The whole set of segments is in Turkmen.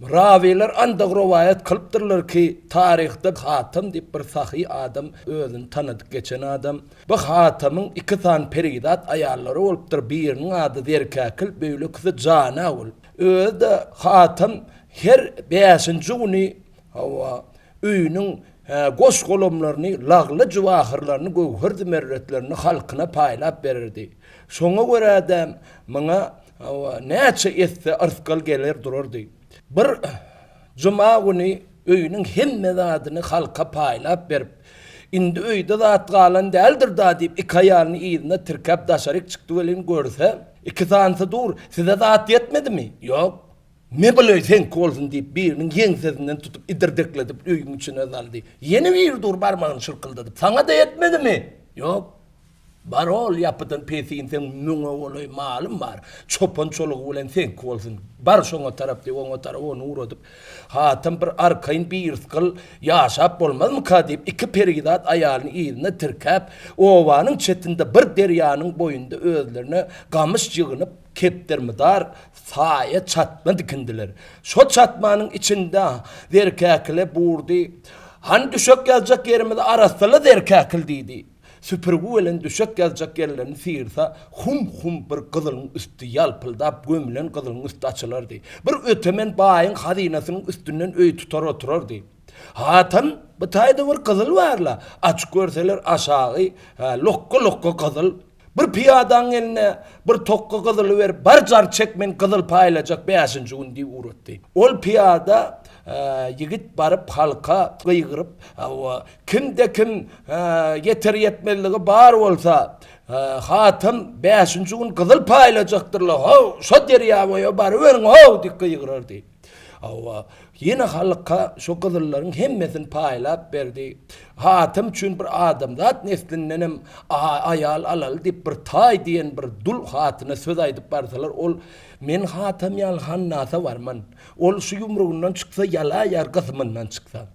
Raviler anda rivayet kılıptırlar ki tarihte Hatem dip bir sahi adam özünü tanıdık geçen adam. Bu Hatem'in iki tane peridat ayarları olupdur. Birinin adı Derkakil, böyle kızı Cana ol. Özde Hatem her 5-nji güni üýüniň goş golamlaryny, lagly jywahyrlaryny, gowhur merretlerini halkyna paýlap berirdi. Şoňa görä adam maňa näçe etse arskal geler dururdy. Bir cuma güni öýüniň hemme zadyny halka paýlap berip, indi öýde zat galan däldir da diýip iki aýalyny ýygyna tirkap daşaryk çykdy welin görse, iki tansa dur, size zat yetmedimi? Ýok. Ne biley sen kolsun diýip biriniň ýeňsesinden tutup idirdekledip öýüň içine daldy. Yeni bir dur barmagyny çyrkyldadyp, saňa da yetmedimi? Ýok. Barol yapıdan pesin sen nuna olay malum var. Çopan çoluğu bilen sen kolsun. Bar şoňa tarapdy, oňa tarap onu uradyp. Hatem bir arkayn bir ýyskal ýaşap bolmazmy ka diýip iki peridat aýalyny ýygyna tirkap, owanyň çetinde bir derýanyň boýunda özlerine gamyş ýygynyp kepdermidar saýa çatma dikindiler. Şo çatmanyň içinde derkäkile burdy. Han düşek geljek ýerimizde arasaly derkäkil diýdi. Süpürgülen düşek geljek yerlerini sıyırsa hum bir kızılın üstü yalpıldap gömülen kızılın üstü açılardı. Bir ötemen bayın hadinasının üstünden öy tutar oturardı. Hatem bu tayda bir kızıl varla. Aç görseler aşağı lokko kızıl. Bir piyadan eline bir tokko kızılı ver, barcar çekmen kızıl payılacak 5-nji gün diýip uratdy. Ol piyada yigit barıp halka gıygırıp kimde kim yeter yetmeligi bar bolsa Hatem 5-nji gün kızıl payılajaktyrlar. Haw şo derýawa bar beriň haw diýip gıygırardy. Yine halka şo kızıllaryň hemmesini paýlap berdi. Hatem üçin bir adam zat neslinden ayal alal diýip bir tay diýen bir dul hatyna söz aýdyp barsalar, ol men Hatem ýalhan nasa barman. Ol şu ýumrugundan çyksa ýala ýargasymyndan çyksa.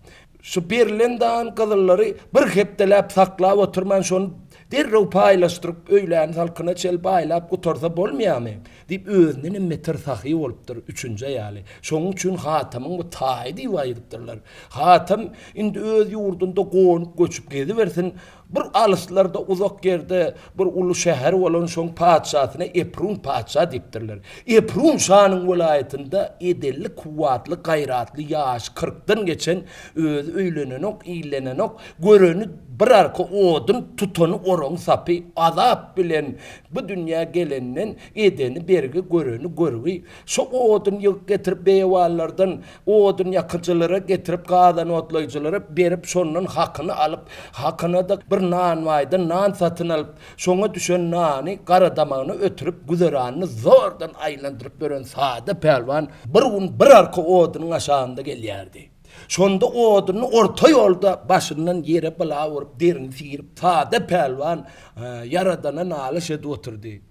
Şu berlendan kızıllary bir hepdelap saklap oturman şonu derrew paýlaşdyryp öýlän halkyna çel baýlap gutarsa bolmaýarmy diýip özüne meter sahy bolupdyr üçünji ýaly. Şoň üçin Hatemyň bu taýdy waýdypdyrlar. Hatem indi öz ýurdunda gonyp göçüp gedibersin, bir alyslarda uzak ýerde bir ulu şäher bolan şoň padşahyna Eprun padşa diýipdirler. Eprun şanyň welaýetinde edelli, kuwatly, gaýratly ýaş 40-dan geçen öz öýlenenok, iýlenenok, göreni bir arka odun tutany orong sapy azap bilen bu dünýä gelenden edeni bergi göreni görüwi. Şo odun ýyk getirip beýwalardan odun ýakynçylara getirip gadan otlaýjylara berip şondan hakyny alyp, hakyna da bir nan waýda nan satyn alyp, şoňa düşen nany gara damagyny ötürüp güzeranyny zordan aýlandyryp beren sada pelwan bir gün bir arka odunyň aşagynda gelýärdi. Şonda oduny orta ýolda başyndan ýere bala vurup derini siyirip sada pelwan yaradana nalyş edip oturdy.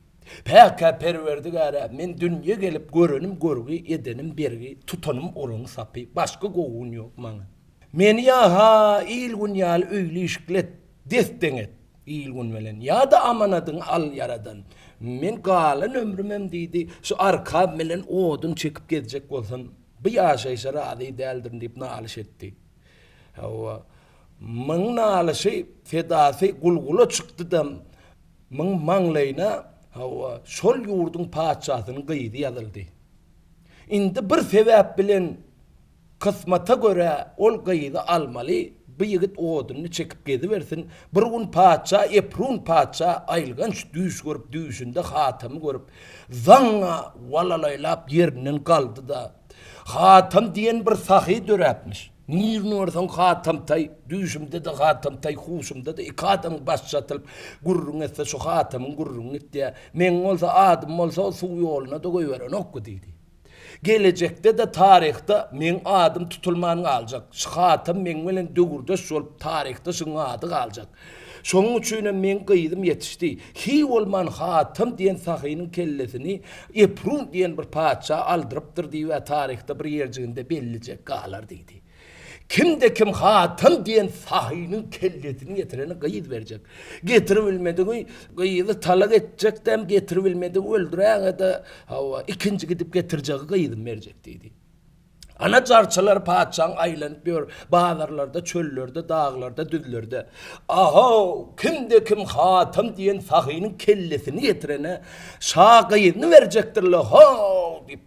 Päka perwerdigara, men dünýe gelip görenim görgi, edenim bergi, tutanım orong sapy, başga gowun ýok maňa. Meni ýa il gün ýaly öýli işklet desdeň et, il gün bilen ýa da amanadyň al yaradan. Men galan ömrümem diýdi, şu arka bilen odun çekip gezjek bolsam bu ýaşaýşa rady däldir diýip nalyş etdi. Maň nalyşy fedasy gulgula çykdy da maň maňlaýyna şol ýurduň padşahynyň gyýdy ýazyldy. Indi bir sebäp bilen kısmata göre ol gyýdy almaly, bu ýigit oduny çekip gedibersin. Bir gün padşa, Eprun padşa aýylganç düýüş görüp, düýüşinde Hatem'i görüp zaňa walalaýlap ýerinden galdy da Hatem diýen bir sahy döräpmiş. Nirni orsan Hatem tay, düýüşimde de Hatem tay, huşumda da iki adam baş çatylyp gurrun etse şu Hatem'in gurrun etdi. Men olsa adım olsa o suw ýoluna da goýberen okku diýdi. Gelecekde de tarihte men adım tutulmanyny aljak. Şu Hatem men bilen dögürdeş bolup tarihte şoň ady galjak. Şoň üçin men gyýdym ýetişdi. Hi bolman Hatem diýen sahynyň kellesini Eprun diýen bir padşa aldyrypdyr diýip tarihte bir ýerjiginde bellijek galar diýdi. Kimde kim Hatem diýen sahynyň kellesini getireni gyýyp berjek. Getirip bilmedi, gyýydy talak etjek dem getirip bilmedi, öldüräň da ikinji gidip getirjegi gyýdym berjek diýdi. Ana carçalar paçan aylanıp yor, bağlarlarda, çöllerde, dağlarda, düzlerde. Aha, kimde kim hatam diyen sahinin kellesini getirene şaqayını verecektirler. Ha, deyip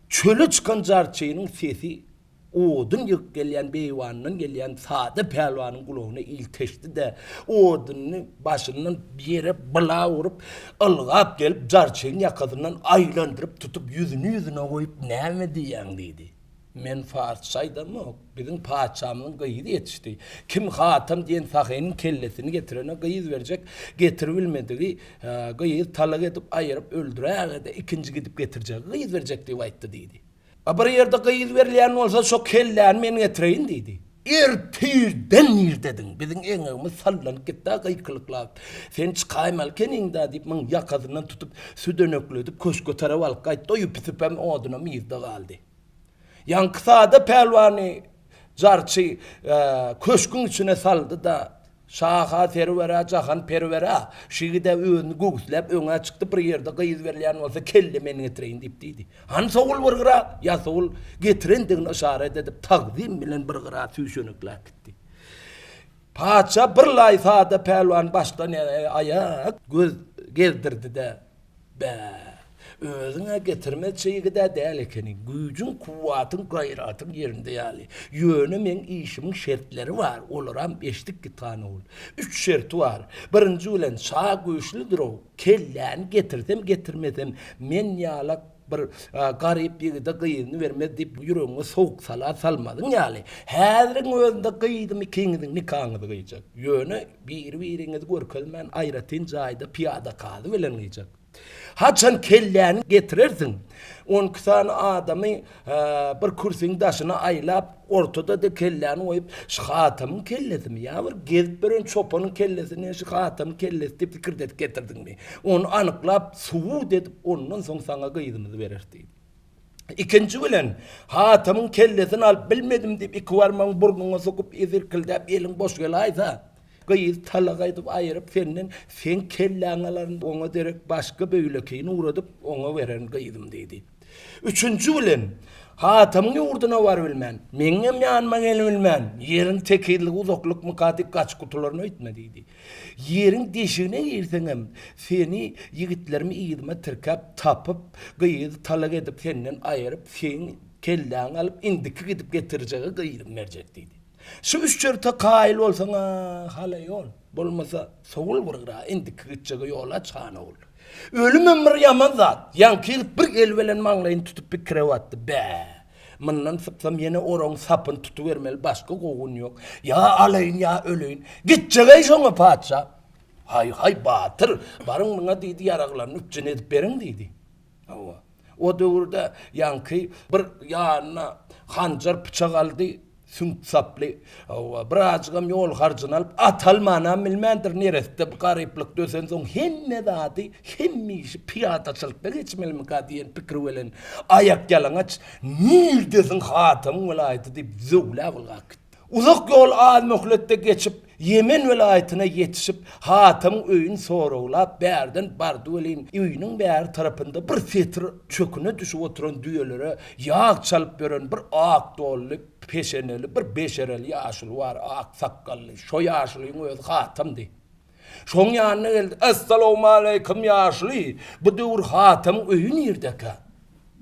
çölü çıkan carçayının sesi odun yık gelen beyvanın gelen sade pelvanın kulağına ilteşti de odunun başından bir yere bala vurup ılgap gelip carçayın yakasından aylandırıp tutup yüzüne koyup ne mi diyen dedi. Men farsaydım mı? Bizim paçamın gıydı yetişti. Kim hatam diyen sahinin kellesini getirene gıyız verecek. Getirivilmediği gıyız talak edip ayırıp öldürüyor da ikinci gidip getirecek. Gıyız verecek diye vayttı dedi. Bir yerde gıyız verilen olsa çok kellerini men getireyin dedi. Ertirden nir dedin. Bizim eğimiz sallanıp gitti gıykılıklar. Sen çıkaymalken indi deyip min yakasından tutup südönöklü edip köşkü tarafı alıp kayıt doyup pisip hem oduna miyizde kaldı. Yankısada pelvanı carçı köşkün içine saldı da şaha tervera, cahan pervera şiğide öğünü gugslep öğüne çıktı bir yerde gıyız verilen olsa kelle meni getireyin deyip deydi. Han soğul bir gıra, ya soğul getiren değine işaret edip takdim bilen bir gıra tüyşönükler gitti. Paça bir laysada pelvan baştan ayak göz gezdirdi de be. Özüne getirme şeyi de değil ekeni. Gücün, kuvvatın, gayratın yerinde yani. Yönü men işimin şertleri var. Oluram 5'lik tane ol. 3 şerti var. Birinci olan sağ güçlüdür o. Kellerini getirsem getirmesem men yalak bir garip bir de kıyını vermez deyip yüreğine soğuk salmadın yani. Her özünde kıydım ikinizin nikahını kıyacak. Yönü biriniz görkelmen ayratın cayda piyada kadı velenleyecek. Haçan kellerini getirirsin. 10 tane adamı bir kursin daşına aylap ortada da kellerini koyup hatamın kellesi mi ya? Gezip beren çopanın kellesini hatamın kellesi deyip fikir edip getirdin mi? Onu anıklap suvu dedip ondan sonra sana kıydığımızı verirdi. İkinci bilen hatamın kellesini alıp bilmedim deyip iki varman burnuna sokup izirkildep elin boş gelaysa gıyız talak edip ayırıp sen kelleğalarını ona derek başka böylekeyini uğradıp ona veren gıydım dedi. Üçüncü bilen hatamın yurduna var bilmen, menem yanma gel bilmen, yerin tekillik uzokluk mukadik kaç kutularını ötmediydi. Yerin deşiğine girsenem, seni yigitlerimi iyidime tırkap tapıp gıyız talak edip senden ayırıp sen kelleğini alıp indiki gidip getireceği gıydım mercektiydi. Şu üç çörte kail olsana hala yol. Bolmasa soğul vurgra indik gideceği yola çana ol. Ölüm ömür yaman zat. Yankı bir elvelen manglayın tutup bir krevattı be. Mından sıpsam yine oran sapın tutuvermeli başka koğun yok. Ya alayın ya ölüyün. Gideceği şuna paça. Hay batır. Barın buna deydi yaraklarını üpçün edip verin deydi. O dövrde yankı bir yanına hancar bıçak aldı. Sünk saplı, birazcık yol harcını alıp atalmana bilmendir nereste bir gariplik dösen son hemme dadi, hemme işi piyadaçılıkta geçmeli mi kadiyen pikri velen ayak yalanaç neredesin hatamın velayeti deyip zövle vılgak. Uzak yol ağız mühlette geçip Yemen velayetine yetişip hatamın öyün soruğla berden bardı velin öyünün ber tarafında bir setir çöküne düşüp oturan düğelere yağ çalıp veren bir ağak dolu peşeneli bir beşereli yaşlı var ağak sakkallı şo yaşlıyın öz hatamdı. Şon yanına geldi esselamu aleyküm yaşlı bu dur hatamın öyün yerdeka.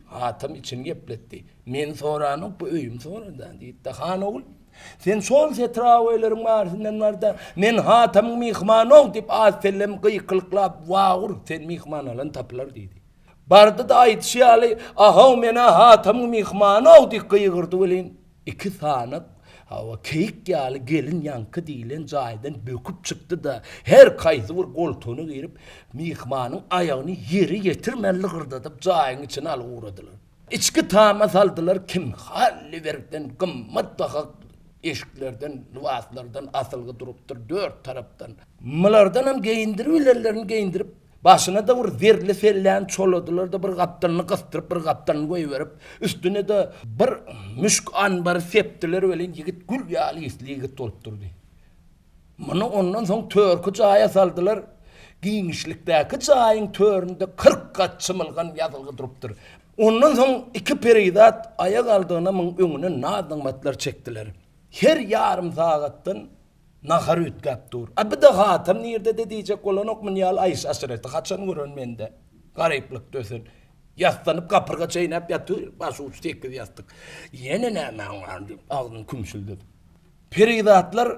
Hatam için yepletti. Men soranın bu öyüm sonradan deyip han oğul. Sen sol setravelerin var da men hatamın mihmanı deyip asellem kıyıklıkla vağur sen mihman alan taplar dedi. Bardı da ait şiali aha mena hatamın mihmanı deyip kıyıkırdı velin. İki sanak hava keyik yali gelin yankı dilen caydan böküp çıktı da her kaydı vur koltuğunu girip mihmanın ayağını yeri getirmeli gırdadıp cayın içine al uğradılar. İçki tama saldılar kim halli verden gımmat daha eşiklerden, vaslardan asılgı duruptur dört taraftan. Mılardan hem giyindirip başına da vur zerli felleğen çoladılar da bir kaptanını kıstırıp bir kaptanını koyuverip üstüne de bir müşk anbarı septiler velin yigit gül yağlı isli yigit olup durdu. Bunu ondan sonra törkü caya saldılar. Giyinişlikteki cayın töründe 40 kat çımılgan yazılgı duruptur. Ondan soň iki peridat ayak aldygyna myň öňüne nadygmatlar çekdiler. Her yarım sagatdan nahar ütkap dur. Abda hatam nirde de diýjek bolanok men ýal aýş aşyrety haçan görün mende. Garyplyk dösün. Yastanyp kapyrga çeýnäp ýatyr, başy üstü ekip ýastyk. Ýene näme agdyň kümşüldi. Peridatlar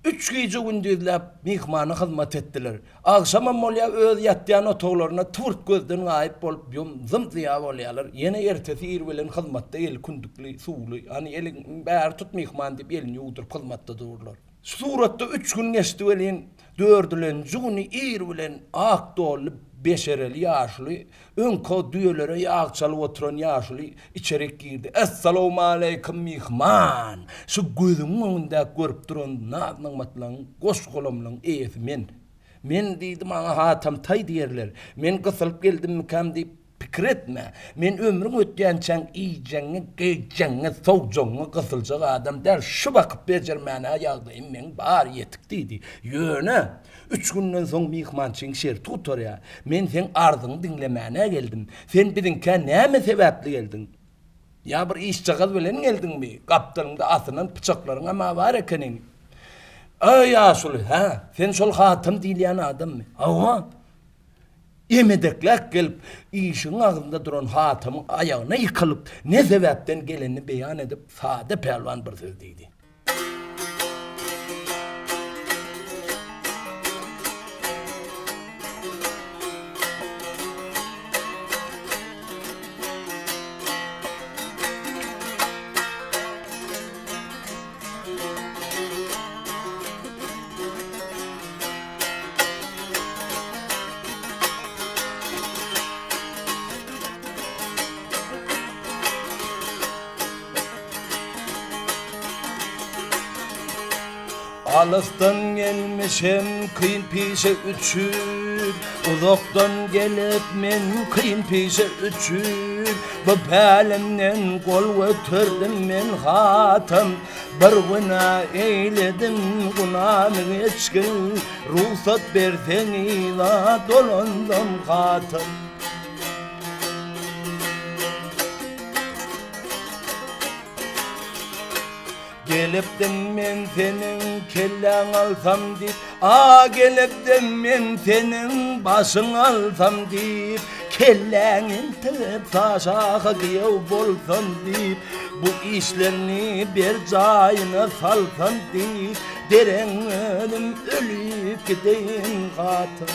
3 gece gündüzläp mihmana hyzmat etdiler. Agşama molya öz ýatýan otoglaryna turt gözden gaýyp bolup zym-zıya bolýarlar. Ýene ertesi ir bilen hyzmatda el kündükli, suwly, hani elin bär tut mihman diýip elini ýuwduryp hyzmatda dururlar. Suratda 3 gün geçdi welin dördülen juny ir bilen ak dolup beşereli ýaşly öňko düýelere ýag çalyp oturan ýaşly içeri girdi. Assalamu alaykum mihman. Şu gözüň öňünde görüp duran nadygmatlaň goş golamlaň eýesi men. Men diýdim maňa hatam tay diýerler. Men gysylyp geldim mikam diýip pikir etme. Men ömrüm ötýänçäň iýjeňi, geýjeňi, sowjaňy gysyljak adam däl şu bakyp bejermäne ýagdaýym men bar ýetik diýdi. Ýöne 3 günden soň mihmançyň şer tutar ya. Men sen arzyňy diňlemäne geldim. Sen biziňkä näme sebäpli geldin? Ya bir iş çagaz bilen geldinmi? Gapdaryňda asynan pyçaklaryň ama bar ekenin. Ay ýaşuly, ha? Sen şol hatam diýilýän adammy? Awa. Emedekler gelip işin ağzında duran hatamın ayağına yıkılıp ne sebepten geleni beyan edip sade pervan bir söz deydi. Alystan gelmişim kıyın pişe üçün, uzaktan gelip men kıyın pişe üçün. Bu pelimden kol götürdüm men hatam, bir günah eyledim günahımı geçkin. Ruhsat bersen ila dolandım hatam. Gelipdim men senin kellen alsam deyip, gelipdim men senin başın alsam deyip, kellenin tip taşağı giyev bolsam deyip, bu işlerini bir cayına salsam deyip, deren ölüm ölüp gideyim hatım.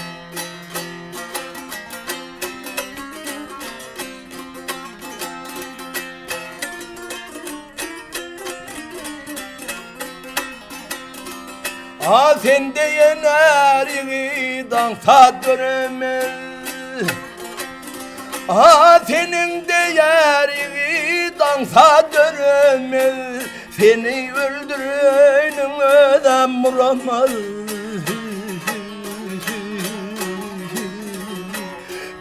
Sen de yenerini dansa döremez. Senin de yerini dansa döremez. Seni öldürenin ödem vuramaz.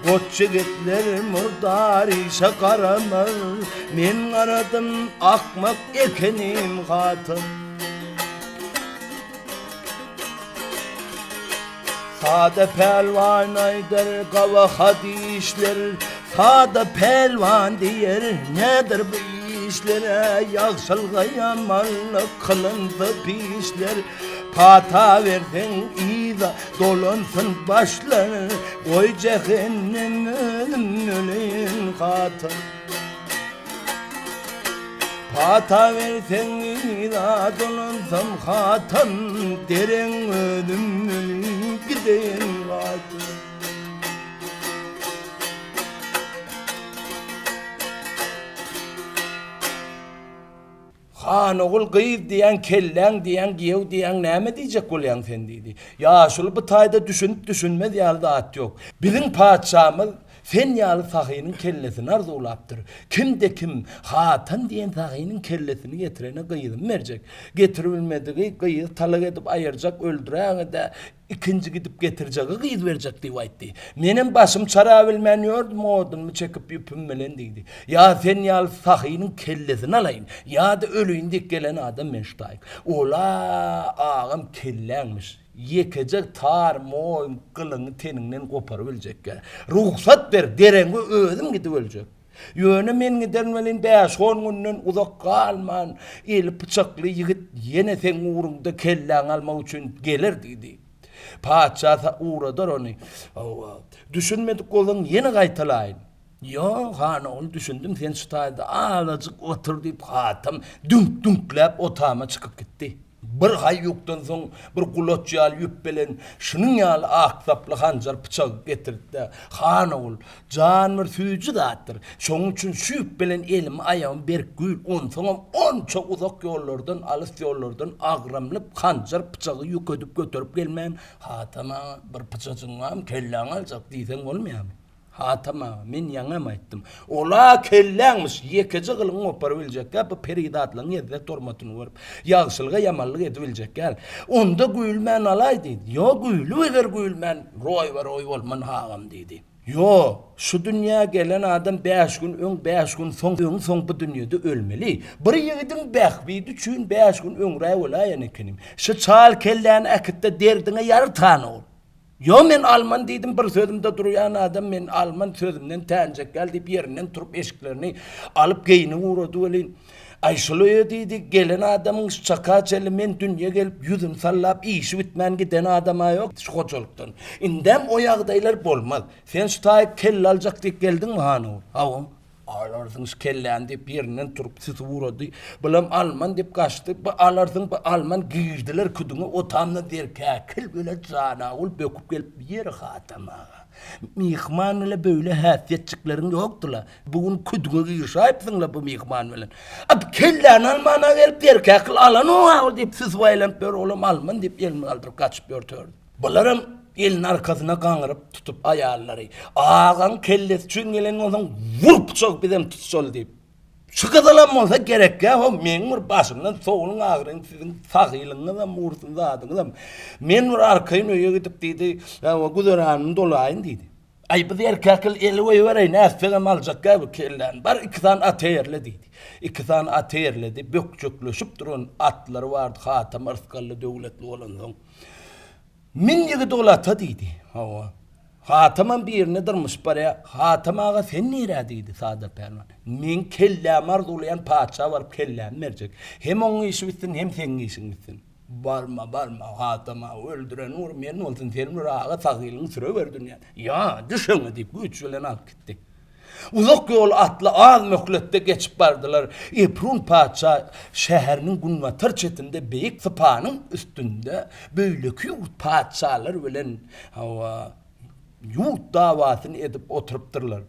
Koç yigitler murdar işe karamaz. Men aradım akmak ekenim hatım. Sade pelvan aydır kava hadişler, sade pelvan diyer nedir bu işlere? Yakşılga yamanlık kılındı pişler, pata verdin ida dolansın başlar, koy cehennem ölüm katın. Pata versen ida dolansın hatan, deren ölüm gideyim katın. Hanogul gıyız diyen, kellen diyen, giyev diyen näme diýjek bolýan sen diýdi. Ýaşuly bu taýda düşünmez ýaly at ýok. Biziň paçamyz sen ýaly sahynyň kellesini arzulapdyr. Kimde kim hatan diýen sahynyň kellesini getirene gıyızym berjek. Getiribilmedigi gıyız talak edip ayırjak, öldüräňde ikinci gidip getirjegi gıyız berjek diýip aýtdy. Menem başym çara bilmenýordum, odumy çekip ýüpüm bilen diýdi. Ya sen ýaly sahynyň kellesini alaýyn, ya da ölüýündik gelen adam meştaýyk. Ola ağam kelläňmiş. Yekecek tar moýum kılıny teninden goparyp öljek. Ruhsat ber, dereňe özüm gidip öljek. Yöne men gidermelin 5-10 günden uzak kalman, el bıçaklı yigit yene sen uğrunda kelläň almak üçin gelir diýdi. Paçasa uğradar onu. Düşünmedik olan yeni gaytalayın. Yo hana onu düşündüm sen şutayda ağlacık otur deyip hatam dünk otama çıkıp gitti. Bir hay yoktan soň bir gulat ýaly ýüp bilen şunun ýaly aksaply hanjar bıçak getirdi. Hana ol janwer süýji datdyr. Şoň üçin şüýüp bilen elim ayağım berk gül onsoňam onça uzak ýollardan alys ýollardan agramlyp hanjar bıçagy ýökedip götürüp gelmän hatama bir bıçagyňam kelläň aljak diýsen bolmaýarmy? Hatama men ýaňam aýtdym. Ola kelläňmiş ýekeci gylyň opar biljek bu peridatlaryň ýerde tormatyny görüp ýagşylyga ýamanlyk edip biljek. Onda güýülmän alay diýdi. Yo güýlü eger güýülmän roý bolman hagam diýdi. Yo şu dünýä gelen adam 5 gün öň 5 gün soň bu dünýede ölmeli. Bir ýigitiň bähbidi üçin 5 gün öňre bolan ekenim. Şu çal kelläni akitde derdiňe ýar tany ol. Yo men alman diýdim bir sözümde durýan adam men alman sözümden täňjek geldi bir ýerinden turup eşiklerini alıp geyini uğradı welin. Aýşuly diýdi gelen adamyň çaka çeli men dünýe gelip ýüzüm sallap işi bitmän giden adama ýok şu goçalykdan. Indem o ýagdaýlar bolmaz. Sen şu taýyp kelle aljak diýip geldiňmi hany? Hawam. Alarsınız kelläň diýip ýerinden turup sizi uğradı. Bilam alman diýip kaçdy. Bu alarsın bu alman giydiler küdüňe otamna derkä kil böyle jana ul böküp gelip ýer hatama. Mihman ile böyle häsiýetçiklerin ýokdula. Bugün küdüňe giyşaýpsyňlar bu mihman bilen. Ab kelläň almana gelip derkä kil alan o diýip siz waýlanıp ber olam alman diýip elini aldyryp kaçyp ýörtür. Bularam elin arkasyna gaňyryp tutup aýallary. Ağan kellesi üçin gelen olsaň vurup çok bizem tutşol diýip. Şykadalan bolsa gerek ya, o men bir başymdan soğunyň agryň siziň sahylygyňyza mursun zadyňyza. Men bir arkaýyn öýe gidip diýdi, "O güzeranym dolaýyn" diýdi. Ay bu erkekil eli öýberey näsfegem aljak bu kelläň. Bar 2 tan atýerle diýdi. 2 tan atýerledi, bökçökleşip duran atlary bardy, hatam arskally döwletli bolan. Min ýigit olata diýdi. Hawa. Hatamam birine durmuş barya. Hatamaga sen nere diýdi sada perman. Men kelläm arzulayan paça baryp kelläm merjek. Hem oňy işi bitsin hem seň işiň bitsin. Barma hatama öldüren ur men bolsun sen raga sagylyň süre berdin ýa. Ya düşeňe diýip güç bilen alyp gitdik. Uzak yol atla az möhletde geçip bardylar. Eprun paça şäheriniň Gunwatar çetinde beýik sıpanyň üstünde beýleki ýurt paçalar bilen hawa ýurt dawasyny edip oturypdyrlar.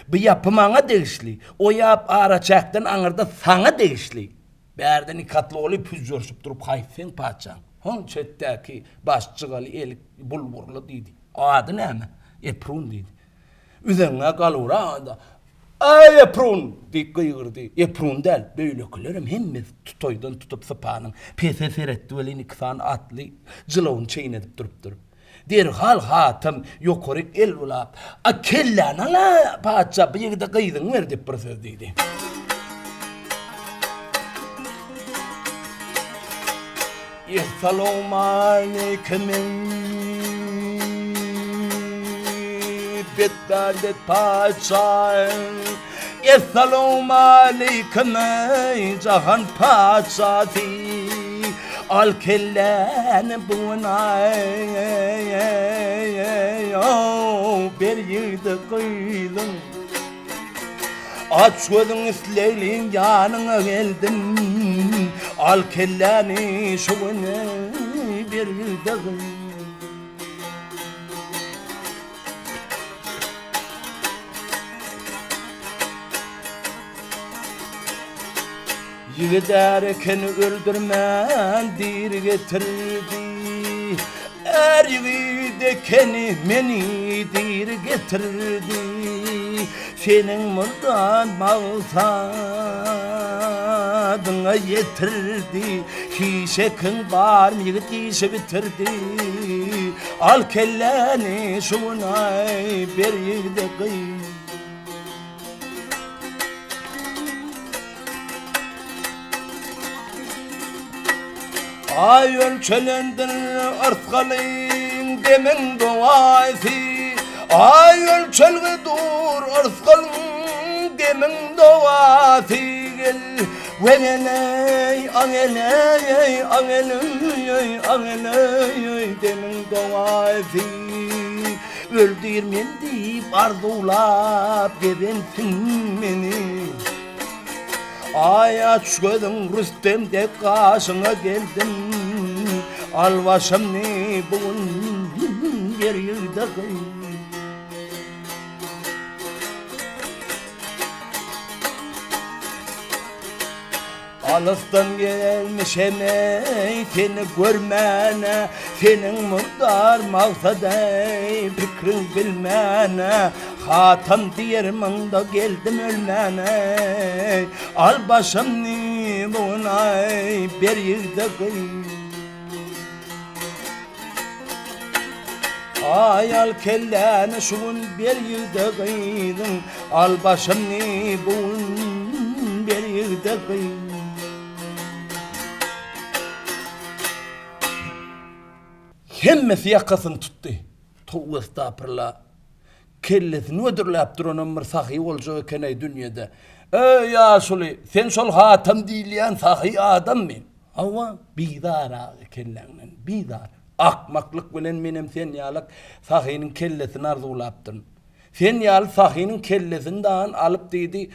Bu ýapmaňa degişli, o ýap araçakdan aňyrda saňa degişli. Bärden ikatly oly püzjörşüp durup haýsen paça. Hon çetdäki başçygaly elik bulburly diýdi. Ady näme? Eprun diýdi. Üzeňe galura anda. Ay Eprun diýip gıýgyrdy. Eprun däl, beýlekilerim hemme tutoýdan tutup sypanyň PSSR-de welin 2 tan atly jylawyny çeýnedip durupdyr. Derhal hatam ýokaryk el ulap. A kelläň ala paça biýigde gıýdyň ber diýip bir söz diýdi. Assalamu alaykum. Betdalet paça. Assalamu alaykum jahan paçasy. Al kelläni bunay bir ýerde gıýdym. Aç gözüň isleýliň ýanyňa geldim. Al kelläni şuny bir ýerde gıýdym. Ýigidärken öldürmän dir getirdi. Er ýigidekeni meni dir getirdi. Seniň murdan maqsadyňa ýetirdi. Hişekin bar ýigit işi bitirdi. Al kelläni şunay bir ýerde gıýdy. Ay ölçelendir arskalyň demen duaysy. Ay ölçelge dur arskalyň demin doğatigil Veneney angeney angeney angeney demin doğatigil Öldürmen deyip arzulap gebensin beni Aya çödün Rüstem de karşına geldim Alvaşım ne bugün bir yılda Alıktan gelmiş emey seni görmene Senin mundar maksaday fikrin bilmene Hatam diyerimin da geldim ölmene Al başım ni bunay bir yılda Ayal kelleni şun bir yılda kıydın Al başım ni bunun bir yılda kıydın Hemmesi yakasını tuttu. Tuğ estağfurullah. Kellesini ödürlep duranın bir sahi olacağı keney dünyada. Ey ya şuli, sen şol hatam dileyen sahi adam mı? Ama bidar ağı kellenin, bidar. Akmaklık bilen menem sen yalak sahinin kellesini arzulaptın. Sen yal sahinin kellesinden alıp dedi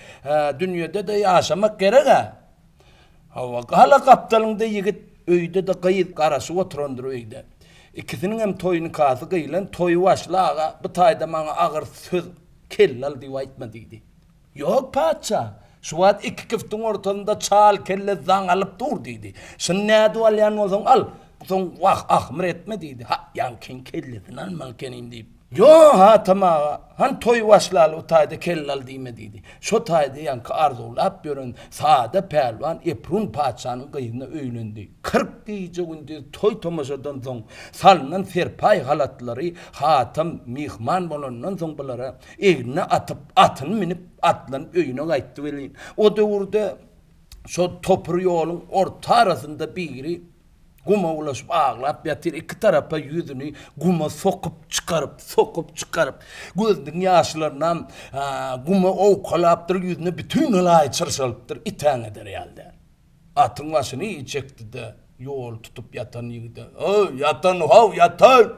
dünyada da yaşamak gerek ha. Hala kaptalında yigit öyde de kayıt karası oturandır öyde. İkisinin hem toyunu kazı kıyılan toyu başlağa bu tayda bana ağır söz kellal diye aytma dedi. Yok paça. Şu an iki kıftın ortasında çal kelle zan alıp dur dedi. Sen ne dualyan olsan al. Son vah ahmır etme dedi. Ha yankin kellesin almal kenim deyip. Yo ha tamam. Han toy başlalı o tayda kellal diyme dedi. Şu tayda yankı arzulap görün. Sağda pelvan eprun paçanın kıyına öylündü. 40 gece gündü toy tomaşadan son salınan serpay halatları hatam mihman bolondan son bulara eline atıp atını minip atlanıp öyüne kayttı velin. O dövrde şu topru yolun orta arasında biri Guma ulaşıp ağlayıp yatır iki tarafa yüzünü guma sokup çıkarıp gözünün yaşlarından guma ovkalayıptır yüzüne bütün olay çırşalıptır iten eder yalda. Atın başını iyi çekti de yol tutup yatan yigide. Yatan hav yatan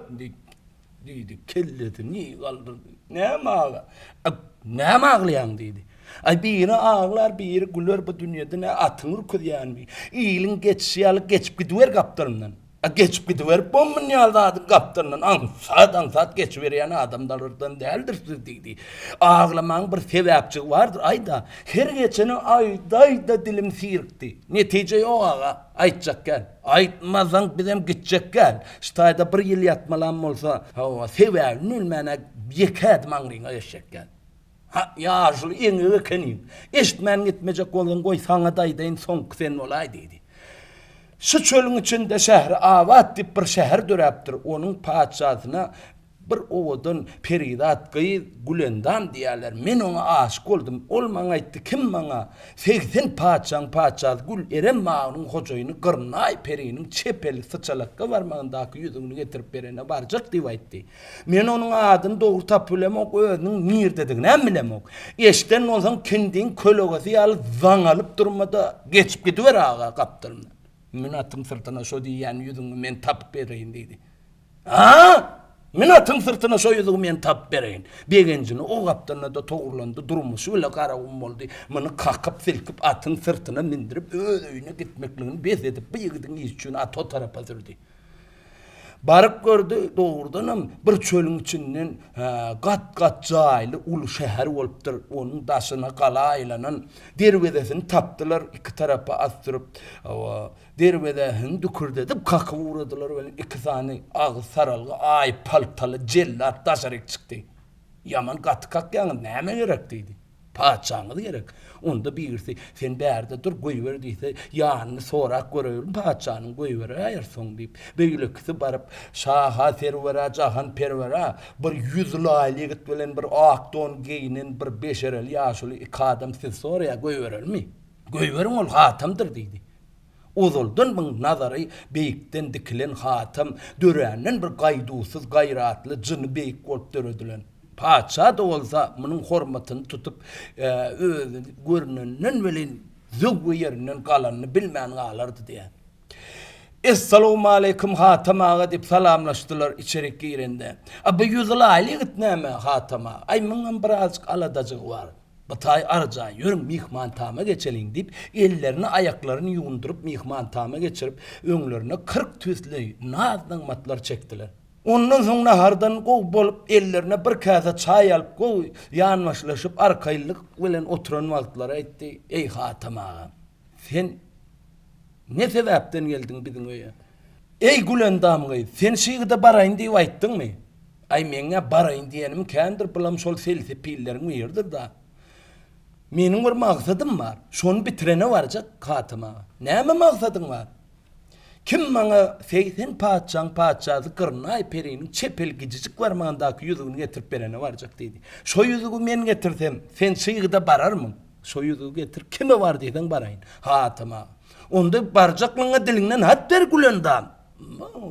dedi. Kelleti niye kaldırdı? Ne mi ağlayan dedi. Ay biri ağlar, biri güler bu dünyada ne atınır kudyan mi? İyilin geçişi geçip gidiver kaptanından. Geçip gidiver bommun yalda adın kaptanından. Ansat geçiveriyen adamlardan değildir dedi. Ağlamanın bir sebepçi vardır ayda. Her geçeni ayda dilim sirkti. Netice yok ağa. Aytacak gel. Aytmazsan bizim gidecek gel. İşte bir yıl yatmalan olsa sebebinin ölmene yekad mağrına yaşayacak gel. Ha ya şul eni kenim. Eşitmen gitmeyecek olan koy sana daydayn son sen olay dedi. Şu çölün içinde şehri avat dip bir şehir döreptir. Onun padişahına bir oğudun peridat kıyı Gülendan diyerler. Men ona aşık oldum. Olman ayttı kim bana? 80 padişah Gül Eren mağının hocayını Kırnay perinin çepeli sıçalakka varmağındaki yüzünü getirip berene varacak diye ayttı. Men onun adını doğru tapılemok, özünün nir dediğini hem bilemok. Eşten olsan kendin kölogası alıp zan alıp durmada geçip gidiver ağa kaptırına. Men atın sırtına şu diyen yüzünü men tapıp bereyim dedi. Ha? Men atın sırtına şu yüzünü men tapıp bereyim. Begencini o kaptırına da toğurlandı durumu şöyle karavum oldu. Mını kakıp silkip atın sırtına mindirip öğüne gitmekliğini bez edip bıyıgıdın işçini at o tarafa sürdü. Barık gördü doğrudan bir çölün içinden kat caylı ulu şehir olupdur. Onun daşına kalaylanan dervedesini taptılar iki tarafa astırıp dervedesini dükürdedip kakı uğradılar. İki tane ağız saralgı ay paltalı cellat daşarak çıktı. Yaman katı kak yanı neyme gerektiydi? Paçağını gerek. Onda birisi sen berde dur koyuver deyse yanını sorak görüyorum paçağının koyuver ayır son deyip böyle kızı barıp şaha servera cahan pervera bir yüzlü aile gitmelen bir akton giyinin bir beşerel yaşlı iki adam siz soraya koyuverir mi? Koyuverin ol hatamdır deydi. Uzuldan bu nazarı beyikten dikilen hatam dörenin bir gaydusuz gayratlı cını beyik olup dörödülen. Paça da olsa bunun hormatını tutup görünenden velin zıvı yerinden kalanını bilmeyen ağlardı diye. Esselamu aleyküm Hatem ağa deyip salamlaştılar içerik girende. Abi yüzüle aile gitneme Hatem ağa. Ay mınan birazcık aladacık var. Batay arca yürün mihmantama geçelin deyip ellerini ayaklarını yuğundurup mihmantama geçirip önlerine 40 tüslü nazdan matlar çektiler. Ondan sonra hardan gov bolup ellerine bir kasa çay alıp gov yanmaşlaşıp arkaylık bilen oturan vakitlara etti. Ey Hatem ağa sen ne sebepten geldin bizim öye? Ey Gülendam gay, sen şiğde barayın diye ayttın mı? Ay menge barayın diyenim kendir bulam sol selsi pillerin uyurdur da. Menin bir maksadım var. Şonu bitirene varacak Hatem ağa. Näme maksadın var? Kim bana seysen paçazı kırnay perinin çepel gicicik varmağındaki yüzüğünü getirip berene varacak dedi. Şo yüzüğü men getirsem sen şiğde barar mı? Şo yüzüğü getir kime var dedin barayın? Hatem ağa. Onda barcaklığına dilinden hat ver Gülendam.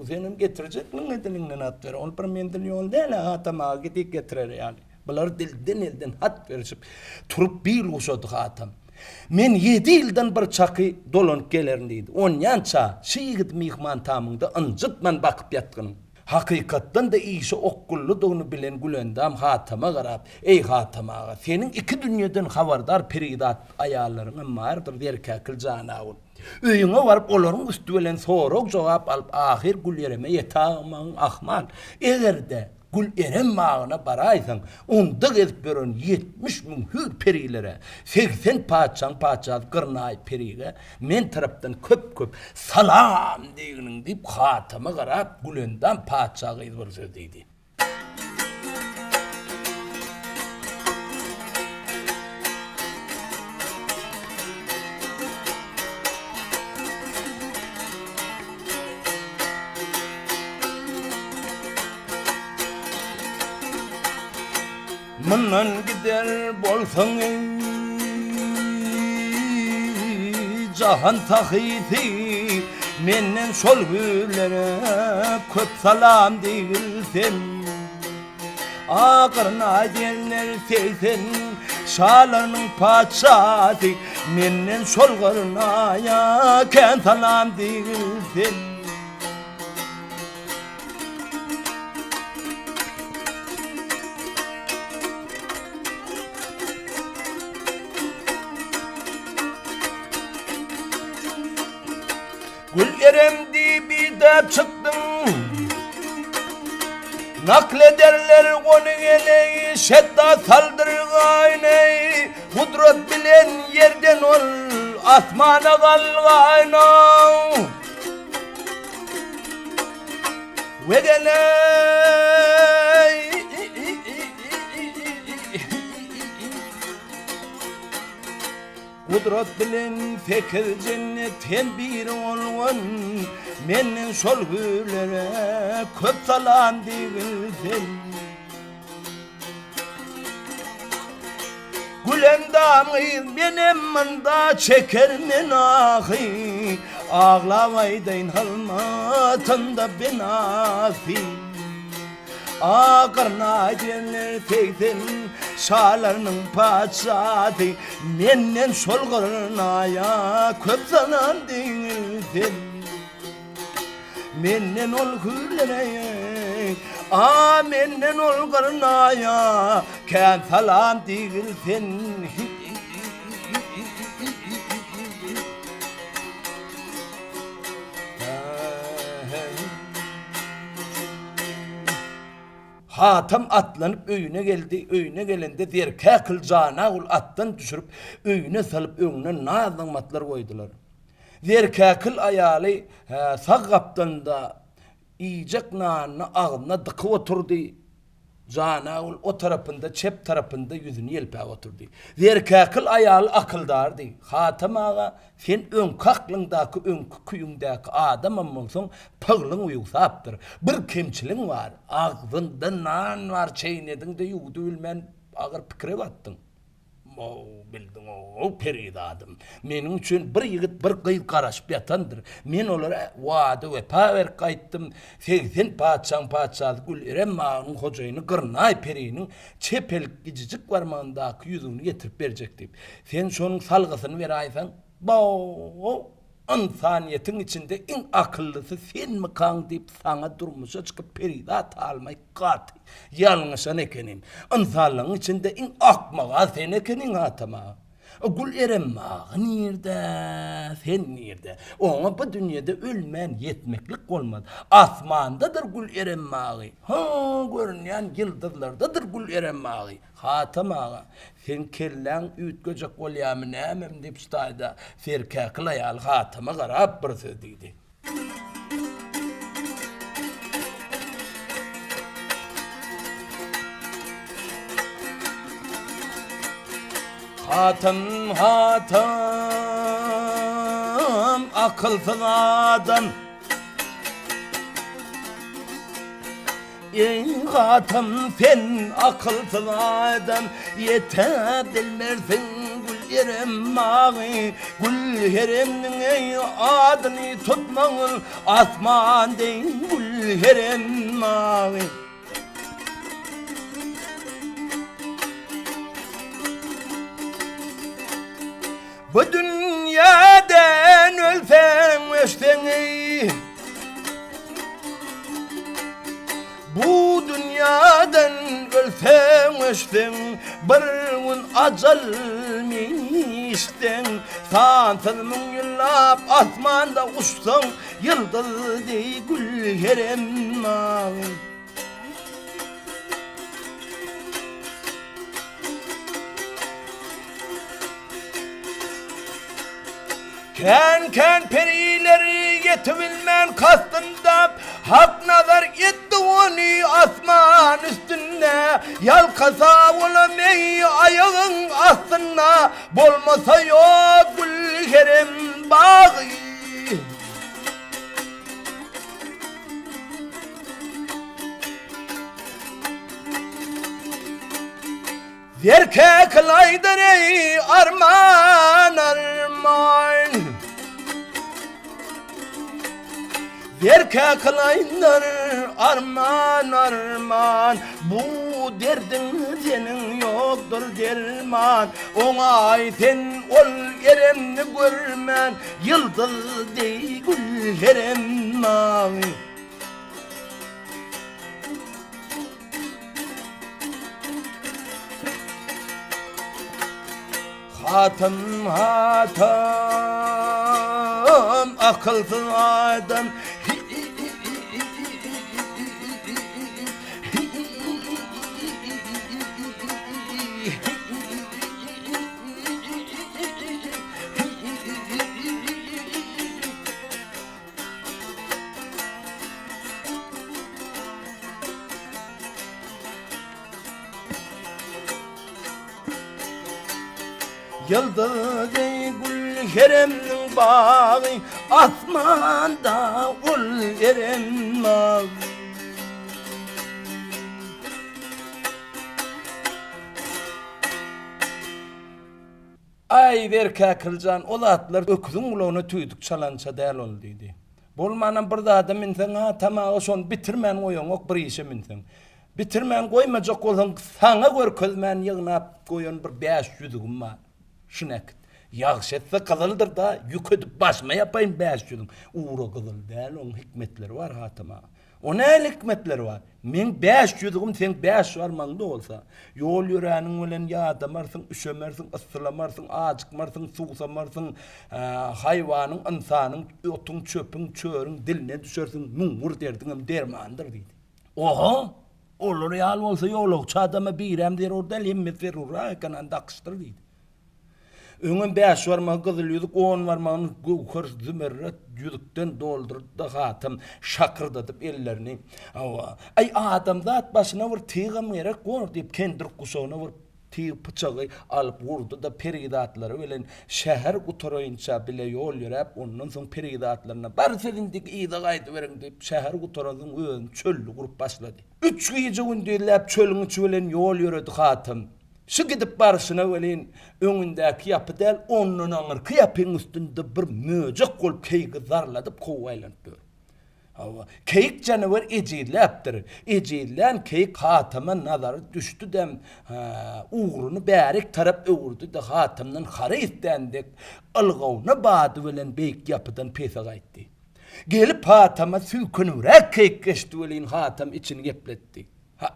Senin getirecekliğine dilinden hat ver. Ol bir mendil yol değil Hatem ağa gidip getirer yani. Bunlar dilden elden hat verişip turup bir uçadı Hatem. Men 7 yıldan bir çakı dolanıp gelerin deydi. On yança şiğit mihman tamında ıncıtman bakıp yatkının. Hakikattan da işi okkullu da onu bilen Gülendam Hatem'a qarab. Ey Hatem ağa senin iki dünyadan habardar peridat ayarlarının vardır der kakıl canavul. Öyüne varıp oların üstü bilen soruk cevap alıp ahir Güllereme yetaman ahmal. Eğer de Güleren mağına baraysan, onda gezip börün 70 bin hür perilere, 80 paçaz kırnay periye, men taraftan köp salam deyinin deyip Hatem'a qarab Gülendam paçağı bir söz deydi. Mından gider bolsan cahan tahiti menden şol güllere köp salam değilsen ağırna derler seysen şalarının paçası menden şol gırnaya ken salam değilsen Güllerem dibi de çıktım naklederler onu eleyi şedda saldırgayneyi kudret bilen yerden ol asmana kalgayna ve geley kudret bilen fikir cennetten bir olgun menin şol güllere köp salam değilsin Gülendam'ı benim mında çeker menahi ağlavaydın halmatında benafi ağırna derler teyzen şalarının paçadı menden şol gırnaya köp salam değilsin menden ol hürlere menden ol gırnaya ken salam değilsin Hatem atlanıp öyüne geldi. Öyüne gelende der kakıl canavul attan düşürüp öyüne salıp önüne nazdan matlar koydular. Der kakıl ayalı sağ kaptan da iyicek nanını ağına dıkı oturdu. Canavul o tarafında çep tarafında yüzünü yelpe oturdu. Der kakıl ayalı akıldardı. Hatem ağa sen ön kaklındaki ön kuyundaki adam amınson pıglın uyusaptır. Bir kemçilin var. Ağzında nan var çeynedin de yuğdu ülmen ağır pikire battın. O bildin o peridadım. Menin üçün bir yigit bir kıyıl karaşıp yatandır. Men olara wada ve paver kayttım. Sen paçan gül erem mağının hocayını gırnay perinin çepel gicicik varmağındaki yüzünü getirip verecek deyip. Sen şonun salgısını ver aysan. İnsaniyetin içinde en akıllısı sen mi kan deyip sana durmuşa çıkıp peridat almayı kat. Yalnızan ekenin. İnsanlığın içinde en akmağa sen ekenin atama. Gül erem mağı nerede? Sen nerede? Ona bu dünyada ölmen yetmeklik olmadı. Asmandadır gül erem mağı. Görünen yıldızlardadır gül erem mağı. Hatam ağa, sen kellen ütgöcek olyamı nemem deyip stayda serkakıl ayal hatama garab bir söz deydi. Hatam akılsız adam. Ey hatam sen akılsız adam, yete bilmersin gül erem mağı. Gül eremnin ey adını tutmağın, asman değil gül erem mağı. Bu dünyadan ölsen ölsen ey, bu dünyadan ölsen ölsen bir gün acalmıştın. Sansız mın yıllap asmanda uçsan, yıldız dey gül erem mağı. Ken perileri yetibilmen kastında, hak nazar etti onu asman üstünde. Yalkasa olamay ayağın astına, bolmasa yok gül erem bağı. Zerke kılaydır ey arman arman, zerke kılaydır arman arman. Bu derdin senin yoktur derman. Oňay sen ol eremni görmen, yıldız dey gül erem mağı. Hatam akılsız adam. Yıldız ey gül eremnin bağı, asmanda ol erem mağı. Ay verka kılcan, ola atlar öküzün ulağını tüydük çalança değerli ol dedi. Bolmanan bir da adam insen ha tamağı son bitirmen koyun ok bir işe minsen. Bitirmen koymacak olsan sana görközmen yığınap koyun bir 500'üm var. Şunak. Yağşetse kızıldır da yük edip basma yapayım 500'üm. Uğra kızıl değil, onun hikmetleri var hatama. O ne hikmetleri var? Men 500'üm sen 5 varmanda olsa, yol yüreğinin ölen yadamarsın, üşömersin, ıslamarsın, acıkmarsın, suğsamarsın, hayvanın, insanın, otun, çöpün, çörün, diline düşersin, numur derdin, dermandır dedi. Oha! Olur yal olsa yolukça adama birem der orada limmet verir, kanan dakıştır dedi. Öňün 5 varmagy gyzyl ýüzük 10 varmagyny göwker zümerret ýüzükden doldurdy da hatam şakyrdadyp ellerini. Ay adam zat başyna bir tygam gerek gor diýip kendir guşagyna bir tyg pyçagy alyp vurdy da peridatlary bilen şäher gutaraýynça bile ýol ýörep ondan soň peridatlaryna bar selindik ýyda gaýdyp beriň diýip şäher gutaradyň öň çöllü gurup başlady. 3 gyýjy gün diýilip çölüň içi bilen ýol ýöredi hatam. Şu gidip barışına velin önündeki yapı del onun anırkı yapın üstünde bir möcek kolup keygi zarladıp kovaylanıp bör. Keyik canavar ecilleptir. Ecillen keyik hatama nazarı düştü dem uğrunu bärik tarap öwürdü de hatamdan hara istendek ılgawna badı bilen beyik yapıdan pesa gaýtdy. Gelip hatama süýkünürek keyik geçdi bilen hatam için gepletdi.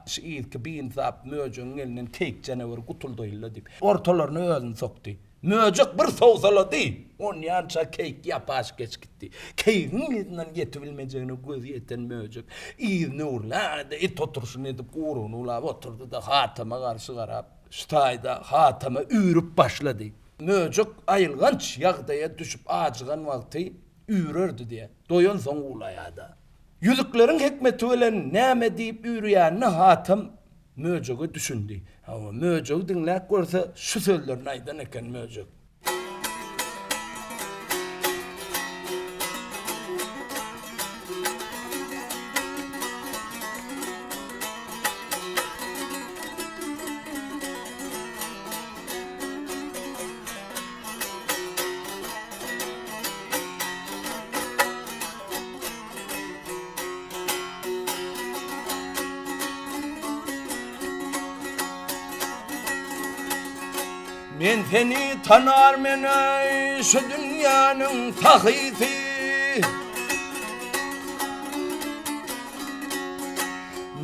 Şu ilki bir insap möcüğün elinden keyik canavar kutuldoyla dip. Ortalarını özünü soktu. Möcük bir soğsaladı. On yança keyik yapaş geç gitti. Keyikin yüzünden yetebilmeyeceğine gözü yeten möcük. İyi nurladı. Et otursun edip kurunu ulap oturdu da hatama karşı karab. Ştayda hatama üürüp başladı. Möcük ayılganç yağdaya düşüp acıgan vakti üürürdü diye. Doyan son ulayadı. Yüzüklerin hikmeti bilen näme diýip ýürýänini hatam möjegi düşündi. Hawa möjegi dinläp görse şu sözlerini aýdan eken möjeg. Men seni tanar men şu dünyanın sahisi.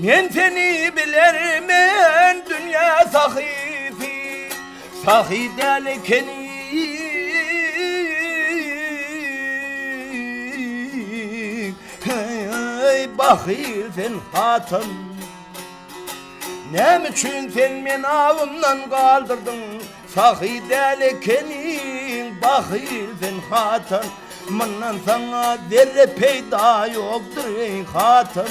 Men seni bilermen dünya sahisi. Sahidel keni bahil sen hatım. Nem üçün sen men avımdan kaldırdın. Sahidel kenin bahil sen hatın. Mannan sana zerre peyda yoktur ey hatın.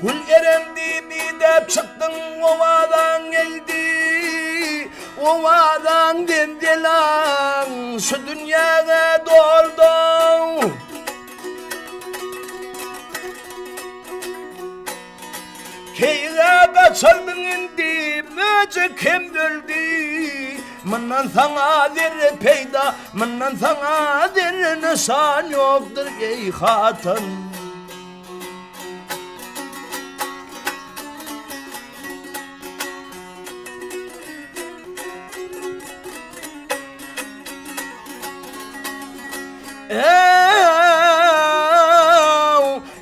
Gül eremdi bidep çıktın ovadan geldi. Ovadan dendilan şu dünyaya doldu. Keyre kaçırdın indi möcük hem öldü. Mannan sana zerre peyda, mannan sana zerre nişan yoktur ey hatın.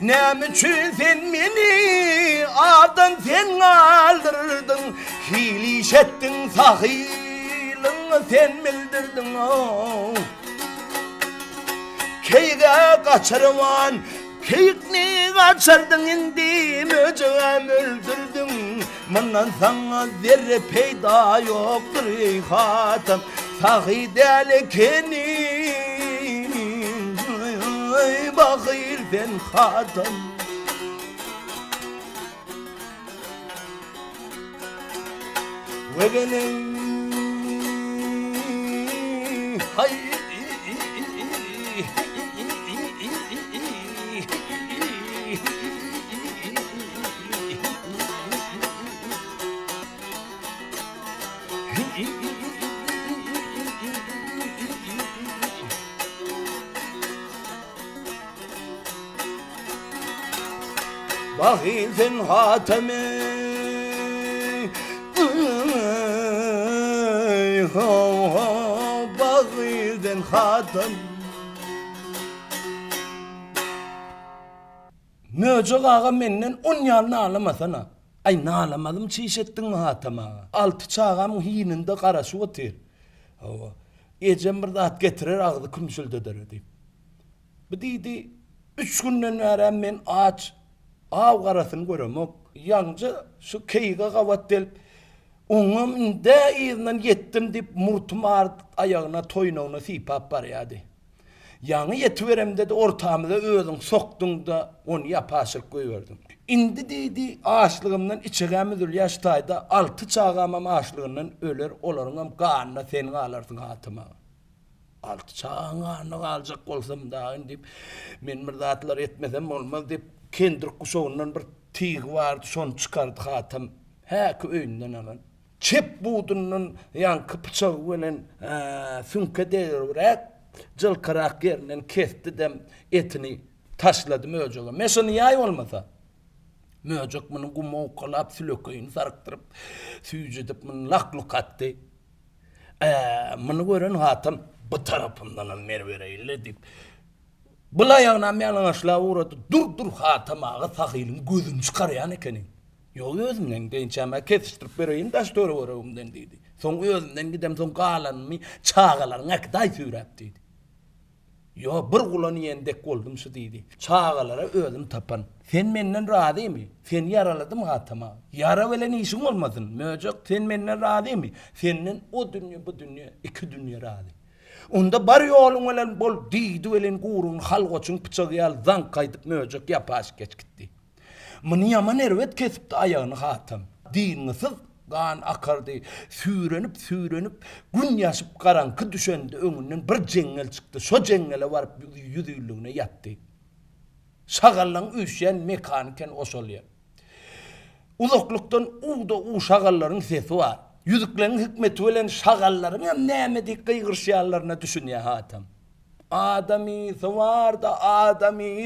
Nem üçün sen meni adan sen aldırdın. Hiliş ettin sahilini sen bildirdin. Keyge kaçırman keyikni kaçırdın indi möcüğüm öldürdün. Mannan sana zerre peyda yoktur ey hatım. Sahidel kenin bahil ben hatım. Ve benim hay bahil sen hatime bahil sen hatim. Möcük ağa menden 10 ýalyny alamasana. Ay nalamadım çiş ettin hatıma. Altı çağamın hininde karasu otur. Ecem bir zat getirir ağzı kümsüldöder deyip. Bu deydi 3 günden beri men aç ağ karasını göremok. Yancı şu keyga kavat delip oňam de ýerinden yetdim deyip murtum ayağına toynağına sipap barýady. Yaňy ýetiberem dedi, ortamyda özüň sokduň da onu ýapaşyk goýberdim. Indi diýdi, açlygymdan içegämi ýaştaýda 6 çağamam açlygyndan öler, olaryň ganyna seni alarsyň hatyma. 6 çağana aljak bolsam da indi men bir zatlar etmesem bolmaz diýip kendir kuşagynyň bir tiýi bardy, şonu çykardy hatym. Häki öýünden alan. Çep budunun yankı bıçağı bilen sünke değererek jylkyrak ýerinden kesdi dem etini taşlady möjege. Meşini ýaý bolmasa möjek muny gumow kalap sülökeýini sarykdyryp süýjedip muny laklyk atdy. Muny gören hatym bu tarapymdan merwereýle diýip bula ýagna melaňaşla urady. Dur hatymagy sahylyň gözüni çykarýan ekeni. Ýok özümden deýinçäme kesişdirip bereýin daş töre görewimden diýdi. Soň özümden gidem soň galanmy çağalaryň akdaý süýräp diýdi. Ýok bir gulany ýendek boldum şu diýdi. Çağalara özüm tapan. Sen menden razymy? Sen yaraladym hatyma. Yara bilen işiň bolmasyn. Möjek sen menden razymy? Senden o dünýä bu dünýä iki dünýä razy. Onda bar ýoluň bilen bol diýdi bilen gurun halgoçyň pyçagy al zaň gaýdyp möjek ýapaş geçgitdi. Muny ýaman erwet kesipdi aýagyny hatym. Diňsiz gan akardy, sürünüp gün ýaşyp garanky düşendi öňünden bir jengel çykdy. Şo jengele baryp ýüzüýlüğüne ýatdy. Şagallaň üýşen mekaniken oşalýar. Uzaklykdan u şagallaryň sesi bar. Yüzükleriň hikmeti bilen şagallaryň hem näme dik gyýgyrşýarlaryna düşünýär hatym. Adamy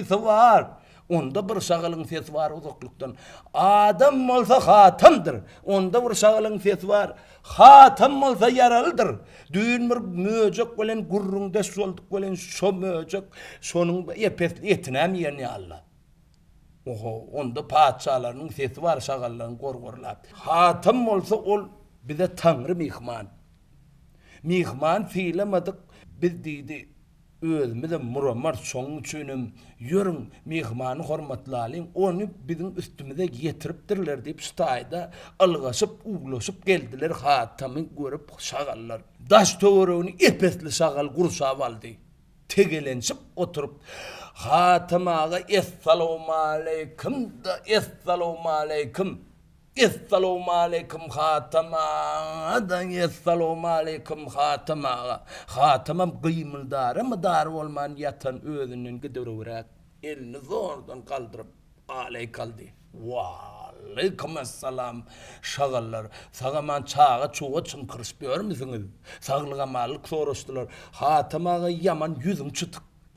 var. Onda bir şagalyň sesi bar uzaklykdan. Adam bolsa hatymdyr. Onda bir şagalyň sesi bar. Hatym bolsa yaralydyr. Düýün bir möjek bilen gurrun deşoldyk bilen şo möjek şonuň epesli etinem ýerine Allah. Oho, onda paçalaryň sesi bar şagallaryň gorgorlap. Hatym bolsa ol bize Tanrı mihman. Mihman fiilemadyk biz diýdi. Özümde muramar soň üçinem ýörüň mihmany hormatlalyň, onu biziň üstümize getiripdirler diýip staýda algaşyp uglaşyp geldiler hatamy görüp şagallar. Daş töweregini epesli şagal gursap aldy. Tegelençip oturup hatymaga assalamu alaykum da assalamu alaykum. Assalamu alaykum hatyma, assalamu alaykum hatyma. Hatymam gıymıldary mydar bolman ýatan özünden giderewerek elini zordan kaldyryp alay kaldy. Wa assalam şagallar. Sagaman çağa çoğa çynkyryş görmüsiňiz? Saglygamallyk soraşdylar. Hatymaga ýaman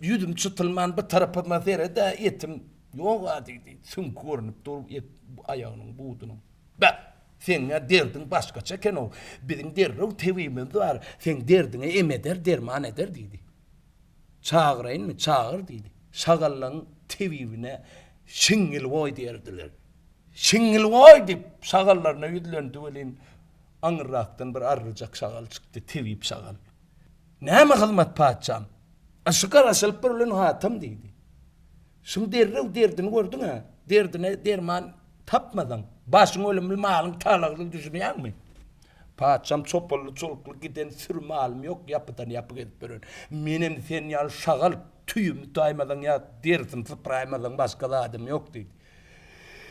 yüzüm çıtylman bir tarapyma serede etim ýok diýdi. Sün görnüp durup aýagynyň budunyň. Sen derdin başgaça ken o. Biziň derrew tebimiz bar. Sen derdiňe emeder, derman eder diýdi. Çağırayınmı? Çağır diýdi. Şagallaň tebibine şiňil boy derdiler. Şiňil boy diýip şagallaryna ýüdlendi bilen aňyrakdan bir arryjak şagal çykdy, tebip şagal. Näme hyzmat paçam? Aşykar aşylyp bilen hatym diýdi. Şuň derrew derdini gördüň ha? Derdine derman tapmadan başyň ölümli malyň talaglyk düşünýärmi? Paçam çopully çolukly giden sürmalym ýok, ýapydan ýapyk edip beren. Menem sen ýal şagal tüýüm taýmadan ýa derdim sıpraýmadan başga da adam ýok diýdi.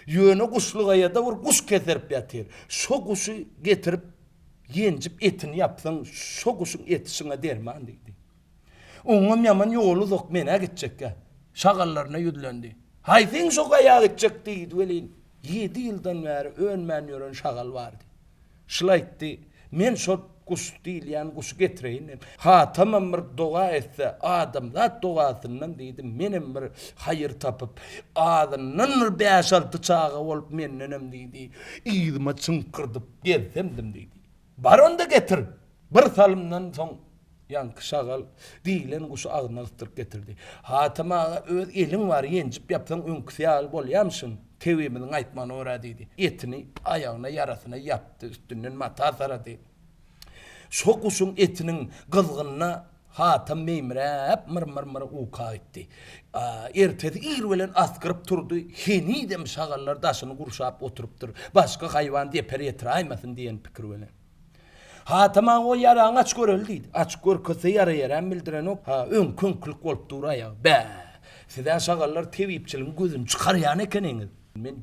Ýöne guşluga ýa-da bir guş keserip ýatyr. Şo guşy getirip ýenjip etini ýapsaň, şo guşyň eti şuňa derman diýdi. Oňam ýaman ýoly zok mene gitjek. Şagallaryna ýüdlendi. Haýsyň şoga ýa gitjek diýdi welin. 7 ýyldan bäri önmän ýören şagal bardy. Şulaýtdy, men şo guş diýil, ýani guş getireýin. Ha, tamam bir doga etse, adam zat dogasyndan diýdi, menem bir haýyr tapyp, adamdan bir 5-6 çaga bolup mennenem diýdi. Ýygyma çynkyrdyp gelsemdim diýdi. Bar onda getir. Bir salymdan soň yankı şagal diýilen guşy agyna ýytyryp getirdi. Hatyma öz eliň bar, ýenjip ýapsaň öňküsýal bolýamsyň. Tevimiň aýtmany öwra diýdi. Etini aýagyna yarasyna ýapdy, üstünden mata sarady. Şo guşyň etiniň gyzgynyna hatym meýmirep mır uka etdi. Ertesi ir bilen askyryp turdy. Henidem şagallar daşyny gurşap oturupdyr. Başga haýwan diýip ýetir aýmasyn diýen pikir bilen. Hatama o yaran aç görüldiydi. Aç görkese yara yaran bildiren ok. Ha ön könkülük olup duraya. Be. Size şagallar tevipçilin gözünü çıkar yani ekeniniz. Men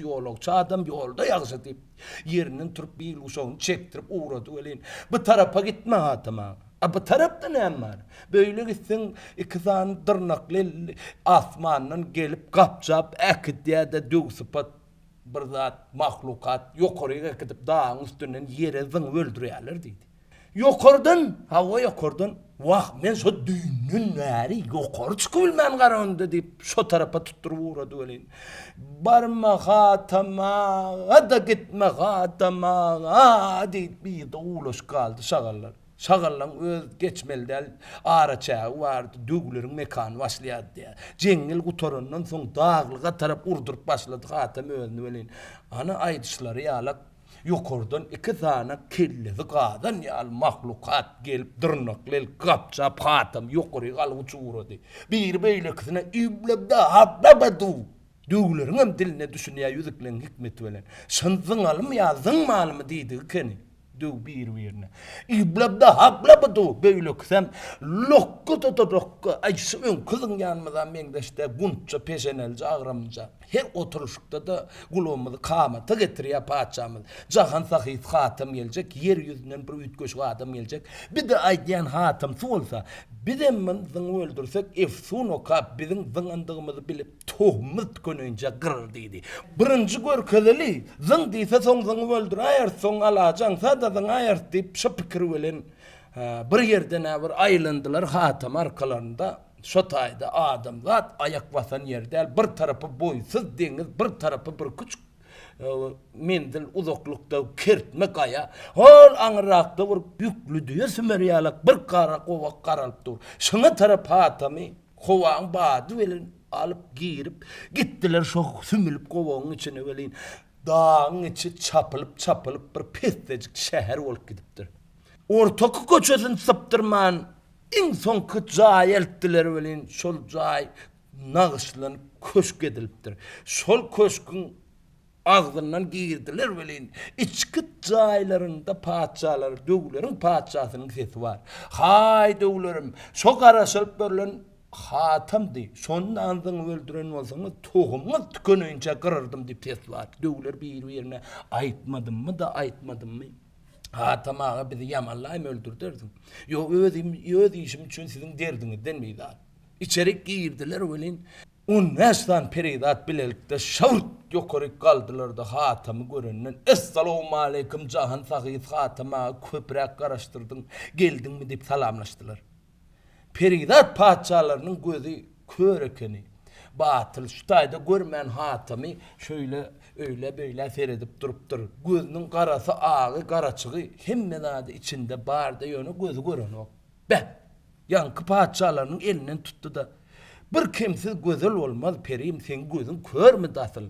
yolokçu adam yolda yağsa deyip yerinin turup bir uşağını çektirip uğradı öyle. Bu tarafa gitme hatama. Bu tarafta ne var? Böyle gitsin iki tane tırnaklı asmandan gelip kapçap ekdiye de düğsüpat bir zat mahlukat yukarıya gidip dağın üstünden yere zın öldürüyorlar dedi. Yukarıdan, hava yukarıdan. Vah men şu düğünün neri yukarı çıkıbilmem karandı deyip şu tarafa tutturup uğradı öyle. Barma hatama, da gitme hatama, deyip bir de uğulaş kaldı şagallar. Şagallan öz geçmelde ara çağı vardı, düğülerin mekanı başlayadı diye. Cengil kutorundan son dağlığa taraf urdurup başladı hatam özünü öyle. Ana aydışları yalak. Yukarıdan iki tane kirlisi kadın yal mahlukat gelip dırnaklı kapçap hatam yukarı kalıp uçuğuradı. Bir böyle kısına iblab da hablabadu. Düğülerin hem diline düşünüyor yüzüklerin hikmeti veren. Şansın alım ya zın malımı deydi keni. Düğ bir birine. İblab da hablabadu. Böyle kısam lokku tutu lokku. Ay şu kızın yanmadan ben de işte gunça peşenelce ağramca. Her oturuşukta da kulağımızı kâmata getiriyor paçamız. Cahan sahih hatam gelecek, yeryüzünden bir ütköş adam gelecek. Bir de aydiyan hatamsı olsa, bir de zını öldürsek, efsun o kap bizim zınandığımızı bilip tohumuz könünce kırır dedi. Birinci görkezeli, zın deyse son zını öldür, ayar son alacansa da zın ayar deyip şıpıkır ölen. Bir yerden bir aylandılar hatam arkalarında. Şotayda adam zat ayak basan yerde bir tarafı boysuz deniz bir tarafı bir küçük mendil uzaklukta kertme kaya hol anrakta bir yüklü diye sümeriyalak bir kara kova karalıp dur. Şuna taraf hatamı kovan bağdı velin alıp giyirip gittiler şu sümülüp kovanın içine velin dağın içi çapılıp bir pestecik şehir olup gidiptir. Ortakı koçasın sıptırman en son kıcay elttiler velin şol cay nağışlanıp köşk ediliptir. Şol köşkün ağzından girdiler velin. İçki caylarında paçalar, dövlerin paçasının sesi var. Hay dövlerim, şok araşılıp böyle hatamdı. Şonun ağzını öldüren olsanız tohumunu tükönünce kırırdım deyip ses var. Dövler bir yerine aytmadım mı da aytmadım mı? Hatam ağa bizi yamanlayım öldürdürdün. Yo öz işim için sizin derdiniz denmeydi. İçerik girdiler öyleyim. Nestan peridat bilelikte şavrt yukarı kaldılar da hatamı görünen. Esselamu aleyküm cahan sahih hatama köprek karıştırdın. Geldin mi deyip salamlaştılar. Peridat paçalarının gözü körekeni. Batıl şutayda görmeyen hatamı şöyle öyle böyle seyredip duruptur. Gözünün karası ağı karaçığı hemen adı içinde barda yönü gözü gören o. Be! Yankı paçalarının elinden tuttu da bir kimsiz güzel olmaz perim sen gözün kör mü dasıl?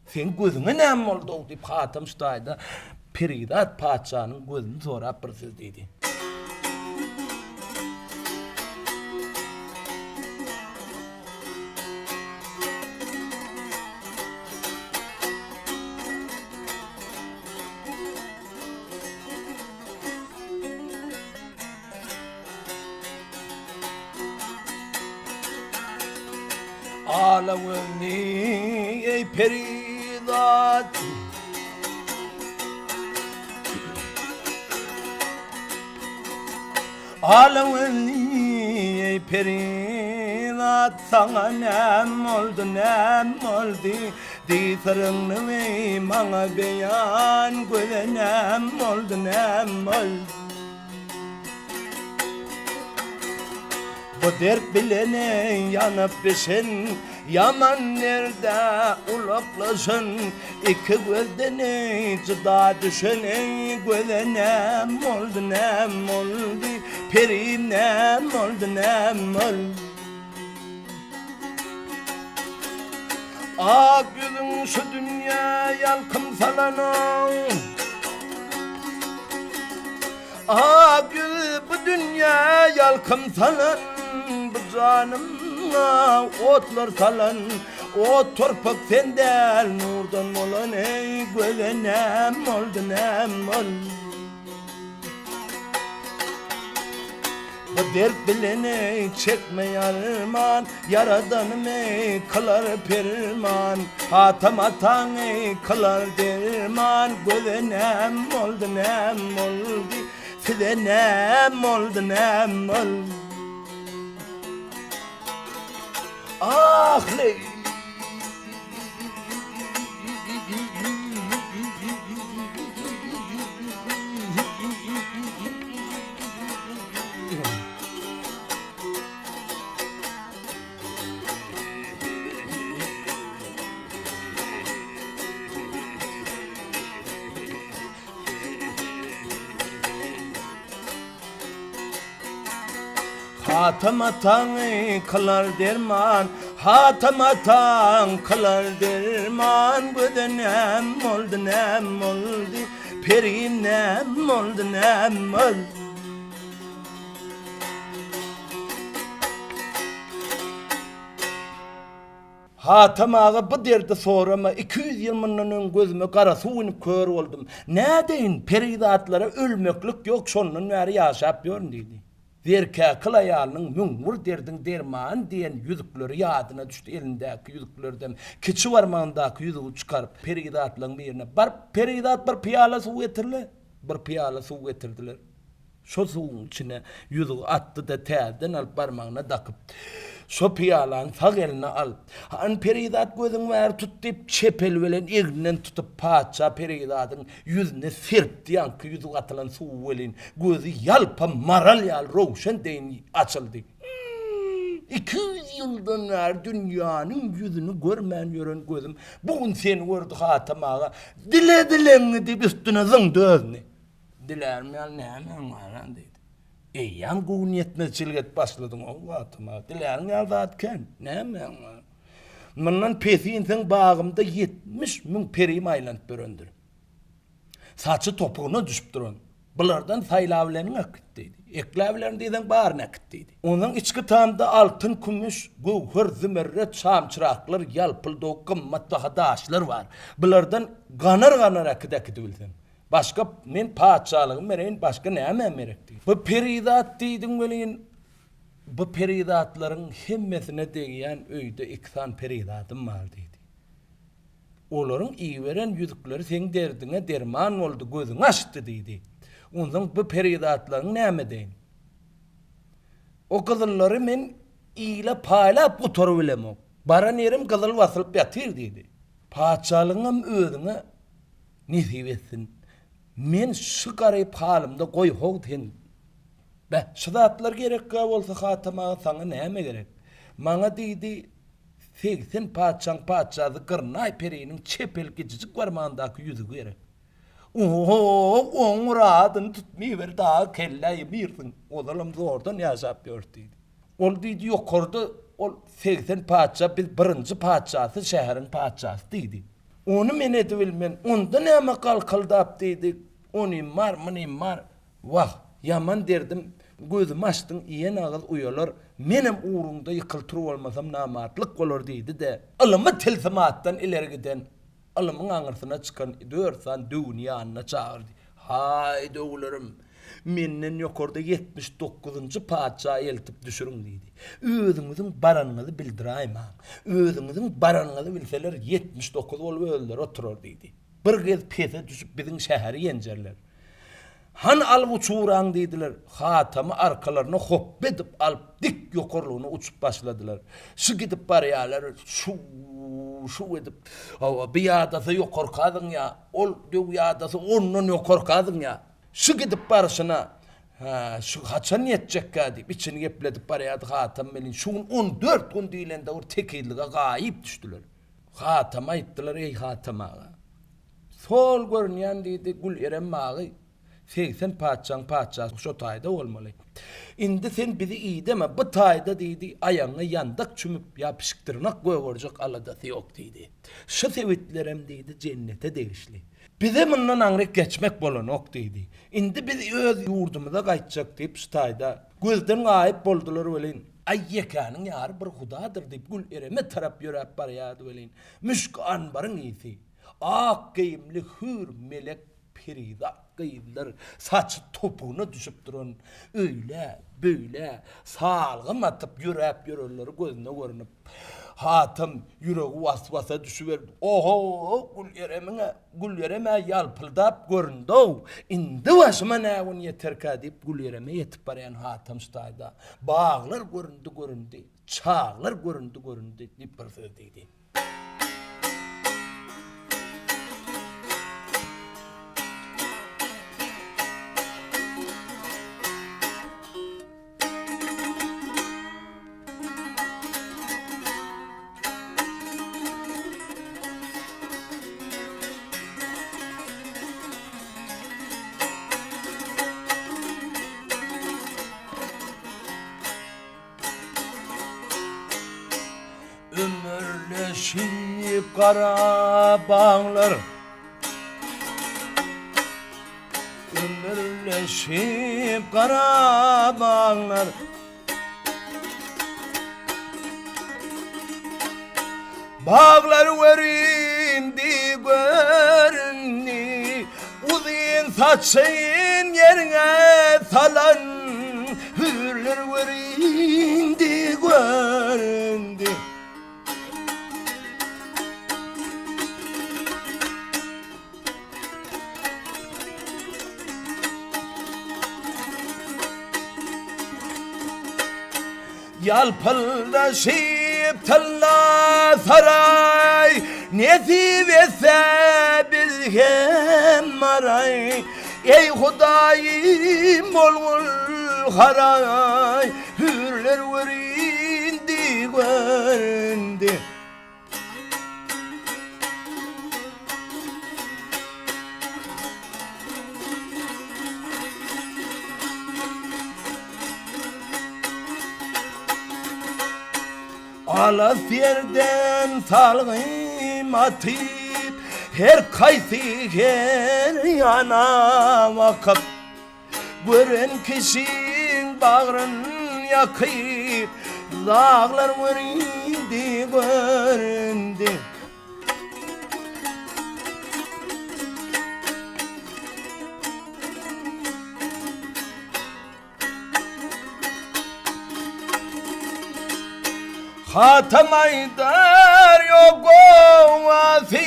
Sen gözüne ne oldu deyip hatam şutayda peridat paçanın gözünü sonra bir söz dedi. Ağlamını ey peridat Ağlamını ey peridat sana nem oldu Dizarını ey bana beyan göle nem oldu Bu dert bilene yanıp pişen yaman nerede ulaklaşın İki gözden cıda düşen göle nem oldu perim nem oldu Ah gözün şu dünya yalkım salanım Ah gül bu dünya yalkım salan bu canımla otlar salan o torpak senden nurdan olan ey göle nem oldu Dert bilene çekme yarman, yaradanımı kılar perman. Hatam atanı kılar derman, gözenem oldu nem oldu, size nem oldu nem oldu. Ah Leyli. Hatam atan kılar derman, hatam atan kılar derman. Göde nem oldu nem oldu, perim nem oldu nem oldu. Hatam ağa bu derdi sorama 200 yıl mundan gözüme kara suwunup kör oldum. Nädeyin peridatlara ölmeklik yok, şondan bäri ýaşap ýörün diýdi. Derkä kılayalyň müňmür derdin derman diýen ýüzükleri ýadyna düşdi. Elindäki ýüzüklerden kiçi barmagyndaky ýüzügi çykaryp peridatlaryň birine bar peridat bir piýala suw getirle. Bir piýala suw getirdiler. Şo suwuň içine ýüzügi atdy da täzeden alyp barmagyna dakyp şo piýalaň sag eline al. An peridat gözüň bäri tut diýip çepel bilen egninden tutup paça peridatyň ýüzüne serpdi. Ýanky ýüzüge atylan suw bilen gözü ýalpa maral ýal rowşan deň açyldy. 200 ýyldan bäri dünýäniň ýüzüni görmän ýören gözüm bugün seni gördü Hatam ağa. Dile dileňi diýip üstüne zyňdy özüni. Dilerim ýal näme maran diýdi. Eýan gün yetmezçilik başladyň o watyma. Dilerim ýal zatken näme? Mundan pesinsiň bagymda 70 000 perim aýlanıp börendir. Saçy topugyna düşüp duran. Bulardan saýlawlaryň akitdi. Eklawlaryň diýen baryna akitdi. Onuň içki tamda altyn, kümüş, gowher, zümerret, şamçyraklar, ýalpyldy, gymmat daha daşlar bar. Bulardan ganar akitdi bilsem. Başka men paçalygym meren başka näme merekdi. Bu peridat diýdiň welin bu peridatlaryň hemmesine degýän öýde iksan peridatym bar diýdi. Olaryň iýberen ýüzükleri seň derdiňe derman boldy, gözüň açdy diýdi. Ondan bu peridatlaryň näme deýin? O gyzıllary men iýle paýlap guturyp bilemok. Baran yerim gyzyl wasylyp ýatyr diýdi. Paçalygyň özüňe nisip etsin. Men şu garyp halymda goý howdyn. Be, şu zatlar gerekkä bolsa Hatam ağa saňa näme gerek? Maňa diýdi, 80 paçaň paçazy gyrnay periniň çepel gijik barmagyndaky ýüzügi gerek. Oho, oňradyny tutmaýber daha kelläýi birdiň. Olalym zordan ýaşap ýördi. Ol diýdi, ýokarda ol 80 paça biz birinji paçasy şäheriň paçasy diýdi. Onu men edip bilmen, onda näme kalkyldap diýdi. Onu mar. Wah, yaman derdim. Gözüm açdyň, iýen agyz uýalar. Menem uğrumda ýykyltyr bolmasam namatlyk bolar diýdi de. Alymy telsimatdan ileri giden, alymyň aňyrsyna çykan dörsan dünýäne çağırdy. Hay döwlerim. Menden ýokarda 79-njy paça eltip düşürüň diýdi. Özüňiziň baranyňyzy bildiräýim. Özüňiziň baranyňyzy bilseler 79 bolup öldüler oturar diýdi. Bir gez pese düşüp biziň şäheri ýenjerler. Han alyp uçuraň diýdiler. Hatamy arkalaryna hop edip alyp dik ýokarlygyna uçup başladylar. Şu gidip barýarlar, şu edip, bir ýadasy ýokarkadyň ýa, ol döw ýadasy ondan ýokarkadyň ýa. Şu gidip barşyna, şu haçan ýetjekkä diýip içini gepledip barýardy Hatam bilen. Şuň 14 gün diýilende o tekillige gaýyp düşdiler. Hatam aýtdylar, ey Hatam ağa. Sol görünýän diýdi Gül Erem magy 80 paçaň şo taýda bolmaly. Indi sen bizi iyi deme, bu taýda diýdi aýaňy ýandak çümüp ýapyşykdyrnak goýgorjak aladasy ýok diýdi. Şu sebitlerem diýdi jennete degişli. Bize mundan aňryk geçmek bolanok diýdi. Indi biz öz ýurdumyza gaýtjak diýip şu taýda gözden gaýyp boldular welin. Ay yekanyň ýary bir hudadyr diýip Gül Ereme tarap ýörep barýardy welin. Müşk anbaryň ýeti. Ak geyimli hür melek perida. gıydılar. Saçı topuğuna düşüp duran. Öyle, böyle, salgım atıp yürüyüp yürürler gözüne görünüp. Hatam yüreği vasvasa düşüverdi. Oho, gül yereme yalpıldap göründü. İndi başıma näwin yeter ka deyip gül yereme yetip barayan hatam stayda. Bağlar göründü. Çağlar göründü deyip bir söz deydi. Ömürleşip kara bağlar, ömürleşip kara bağlar, bağlar verindi göründi, uzun saçın yerine salan, hürler verindi göründi. Yalpıldaşıp talla saray, nesip etse bilhem maray. Ey Hudayim olgul haray, hürler verindi göründü. Alas yerden salgım atıp, her kaysı her yana vakıp, gören kişinin bağrın yakıp, dağlar göründü göründü. Hatam aydar yok ovası,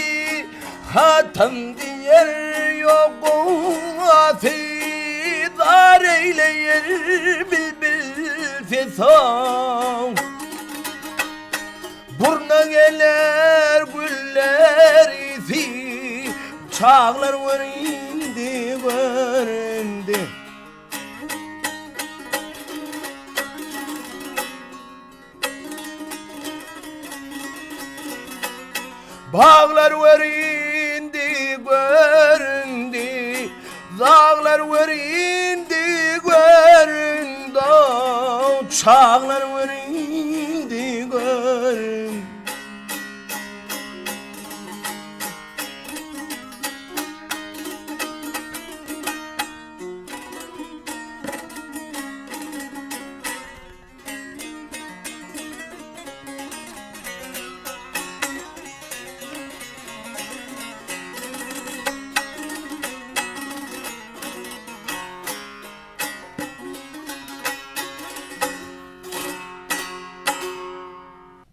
hatam diyer yok ovası, dar eyleyer bilbil fesam. Burna geler güller isi, çağlar göründü göründü. Bağlar verindi göründü, dağlar verindi göründü, çağlar verindi göründü.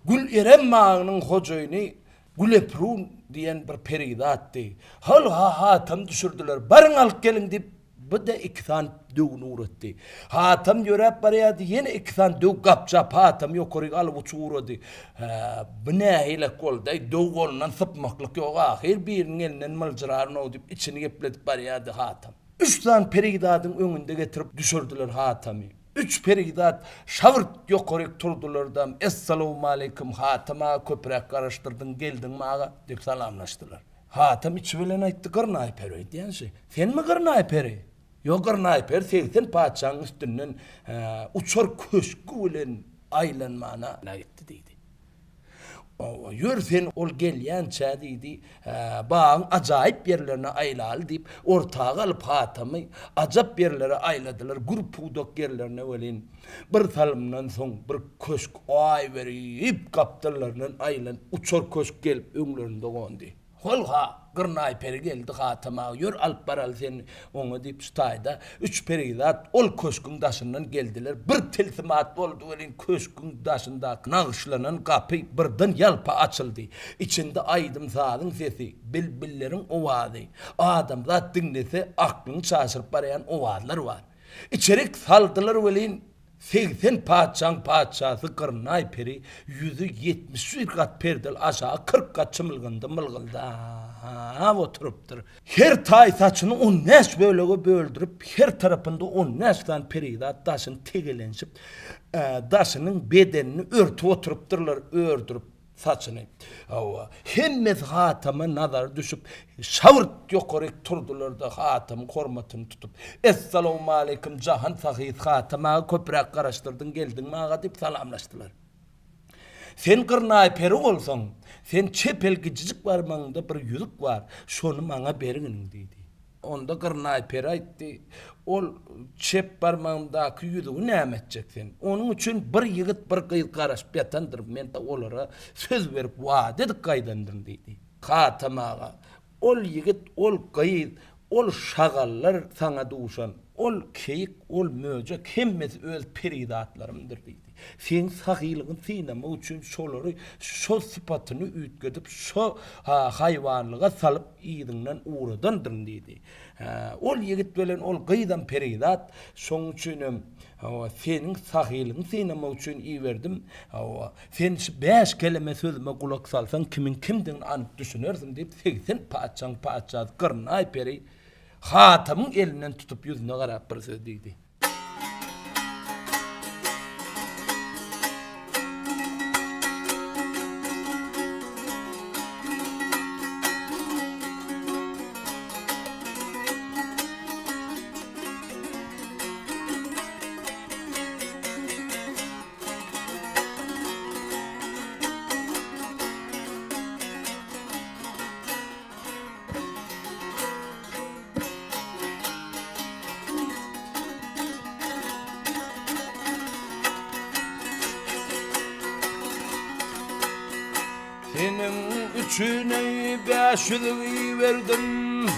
Gül Erem Mağı'nın hocayını Güleprun diyen bir peridattı. Hatam düşürdüler. Barın alıp gelin deyip bu da iksan dövün uğrattı. Hatam yörep barayadı. Yine iksan döv kapçap hatam yukarı alıp uçu uğradı. Bu ne hile kolda. Döv kolundan sıpmaklık yok. Ahir birinin elinden malcırarını o deyip içini yepledip barayadı hatam. 3 tane peridatın önünde getirip düşürdüler hatamı. 3 peridat şavırt yukarı turdular da Esselamu aleyküm hatama köprek karıştırdın geldin mağa deyip salamlaştılar. Hatam içivilen ayttı kırnay peri diyen şey. Sen mi kırnay peri? Yok kırnay peri sen paçanın üstünden uçar köşkü ulen aylanmana gitti deydi. Yürsen ol gelyen çadiydi, bağın acayip yerlerine aylal deyip ortağa alıp hatamı acayip yerlere ayladılar. Gurpudok yerlerine öleyin. Bir salımdan son bir köşk ay verip kaptallarından aylan uçar köşk gelip önlerinde kondu. Holha Gırnay peri geldi hatama yor alıp baral sen onu deyip stayda 3 peridat ol köşkün daşından geldiler bir tilsimat oldu elin köşkün daşında nağışlanan kapı birden yalpa açıldı içinde aydım zadın sesi bilbillerin ovadı adamlar dinlese aklını şaşırıp barayan ovadlar var içerik saldılar velin 80 padşahı Gırnay peri 170 kat perdel aşağı 40 kat çımılgındı oturuptur. Her tay saçını 10 bölüge böldürüp her tarafında 10 tane peridat daşın tegelenşip daşının bedenini örtüp oturupturlar ördürüp saçını. Hemmez hatama nazar düşüp şavırt yukarı turdular da hatamın hormatını tutup Esselamu aleyküm cahan sahih hatama köprek karıştırdın geldin mağa deyip salamlaştılar. Sen Gırnay peri olsan, sen çepelki cicik parmağında bir yüzük var, şonu bana berinin dedi. Onda Gırnay peri aytti, ol çep parmağındaki yüzüğü ne edeceksin? Onun için bir yigit bir kıyıl karışıp yatandır, men de olara söz verip vadedik kaydandır dedi. Hatamağa, ol yigit, ol kıyıl, ol şagallar sana duşan, ol keyik, ol möcek, hemmesi öz peridatlarımdır dedi. Sen sahilığın sinema için şoları, şo sıfatını ütgedip, şo hayvanlığa salıp iyidinden uğradandır dedi. Ol yigit bilen ol gıydan peridat, şoň üçin senin sahilığın sinema için iyi verdim. Sen 5 kelime sözüme kulak salsan kimin kimden anıp düşünersin deyip 80 padşah Gırnay peri hatamın elinden tutup yüzüne karap bir söz dedi. Senin üçün 500 verdim.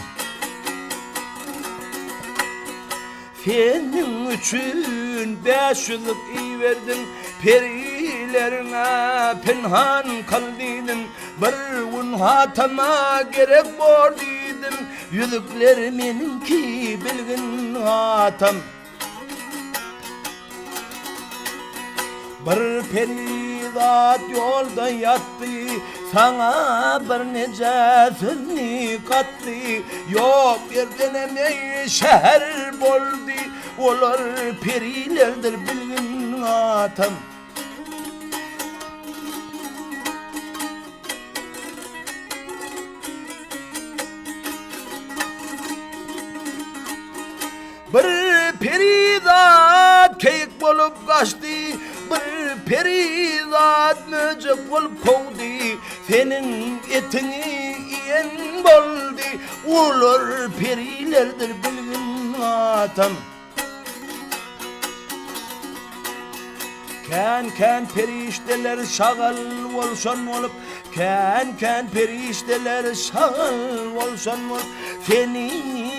Senin üçün 500 verdim. Perilerine pinhan kaldıydım. Bir gün hatama gerek var dedim. Yüzükler meninki bilgin hatam. Bir peridat yolda yattı, sana bir nece sözünü kattı. Yok yerden emeği şehir boldu, olar perilerdir bilgin atam. Bir peridat keyik bolup kaçtı, bir peridat möcek bolup kovdu. Senin etini yiyen boldu, olur perilerdir bilgin atam. Ken perişteler şagal olsan olup, ken perişteler şagal olsan olup, seni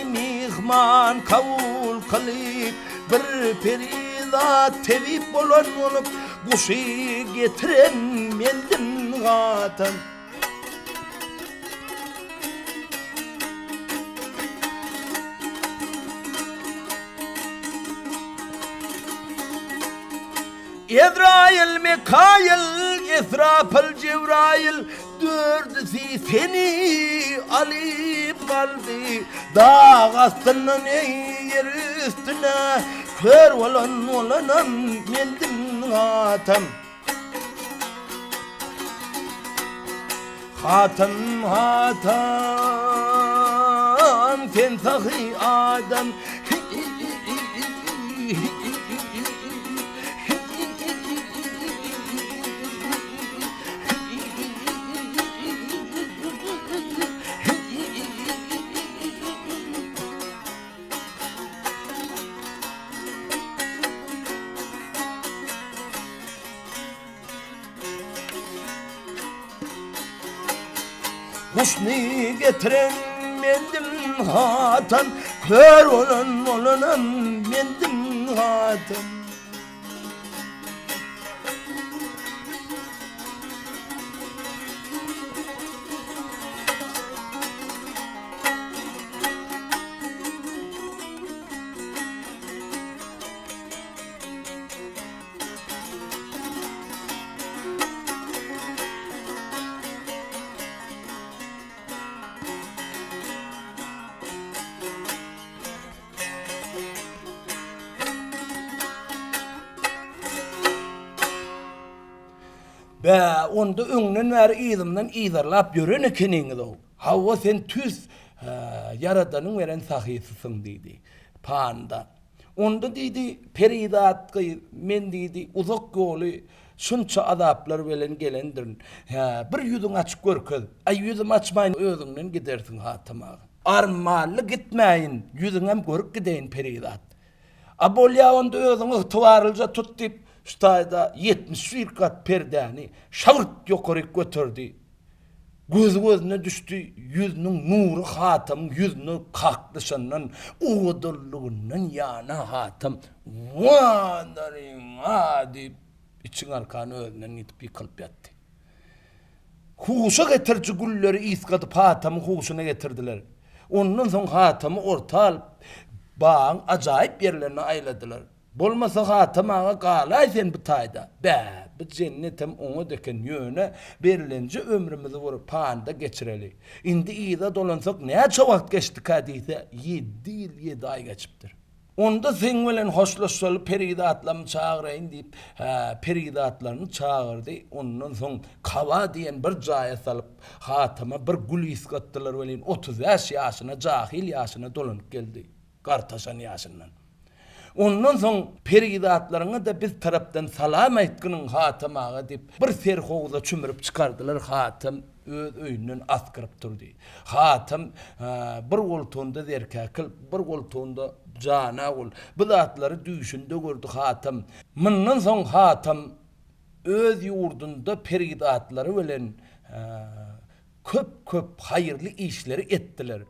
mihman kavul kılıp, bir peridat tevip olan olup, kuşu getiren mendim gatan. Ezrail, Mikail, İsrafil, Cebrail dördüsü seni alıp kaldı. Dağ astının yer üstüne kör olanam mendim hatam. Hatam sen sahi adam. Husni getiren mendim hatam, kör olan olanam mendim hatam. Be onda öňünden bäri ýzymdan ýzarlap ýören ekeniňiz o. Hawa sen tüz yaradanyň beren sahysysyň diýdi. Panda. Onda diýdi peridatky men diýdi uzak goly şunça azaplar bilen gelendir. Bir ýüzüň açyp görkez. Ay ýüzüm açmaýyn özüňden gidersiň hatama. Armanly gitmäýin, ýüzüňem görüp gideýin peridat. Abolya onda özüňi tuwarylja tut diýip ştaýda 71 kat perdäni şawrt ýokary götürdi. Gözüne düşdi, ýüzüniň nury hatam, ýüzüni kakdysyndan, uwdurlygyndan ýana hatam. Wandaryň adi içiň arkany özünden ýitip ýykylyp ýatdy. Huşa getirji gulleri ýyskadyp hatamı huşuna getirdiler. Ondan soň hatamı ortal baň ajaýyp ýerlerine aýladylar. Bolmasa hatamaga galay sen bu taýda. Bu cennetem oňa deken ýöne berilenje ömrümizi borup panda geçireli. Indi ýyda dolansak näçe wagt geçdi ka diýse 7 ýyl 7 aý geçipdir. Onda sen bilen hoşlaşaly peridatlaryny çağıraýyn diýip peridatlaryny çağırdy. Ondan soň kawa diýen bir jaýa salyp hatama bir gul ýyskatdylar bilen 35 ýaşyna jahil ýaşyna dolanyp geldi. Gartaşan ýaşyndan. Ondan soň peridatlaryňa da biz tarapdan salam aýtgynyň hatamaga diýip bir serhowza çümürüp çykardylar. Hatam öz öýünden askyryp durdy. Hatam bir goltunda zerkäkil, bir goltunda jana ol. Bu zatlary düýşünde gördü hatam. Mundan soň hatam öz ýurdunda peridatlary bilen köp haýyrly işleri etdiler.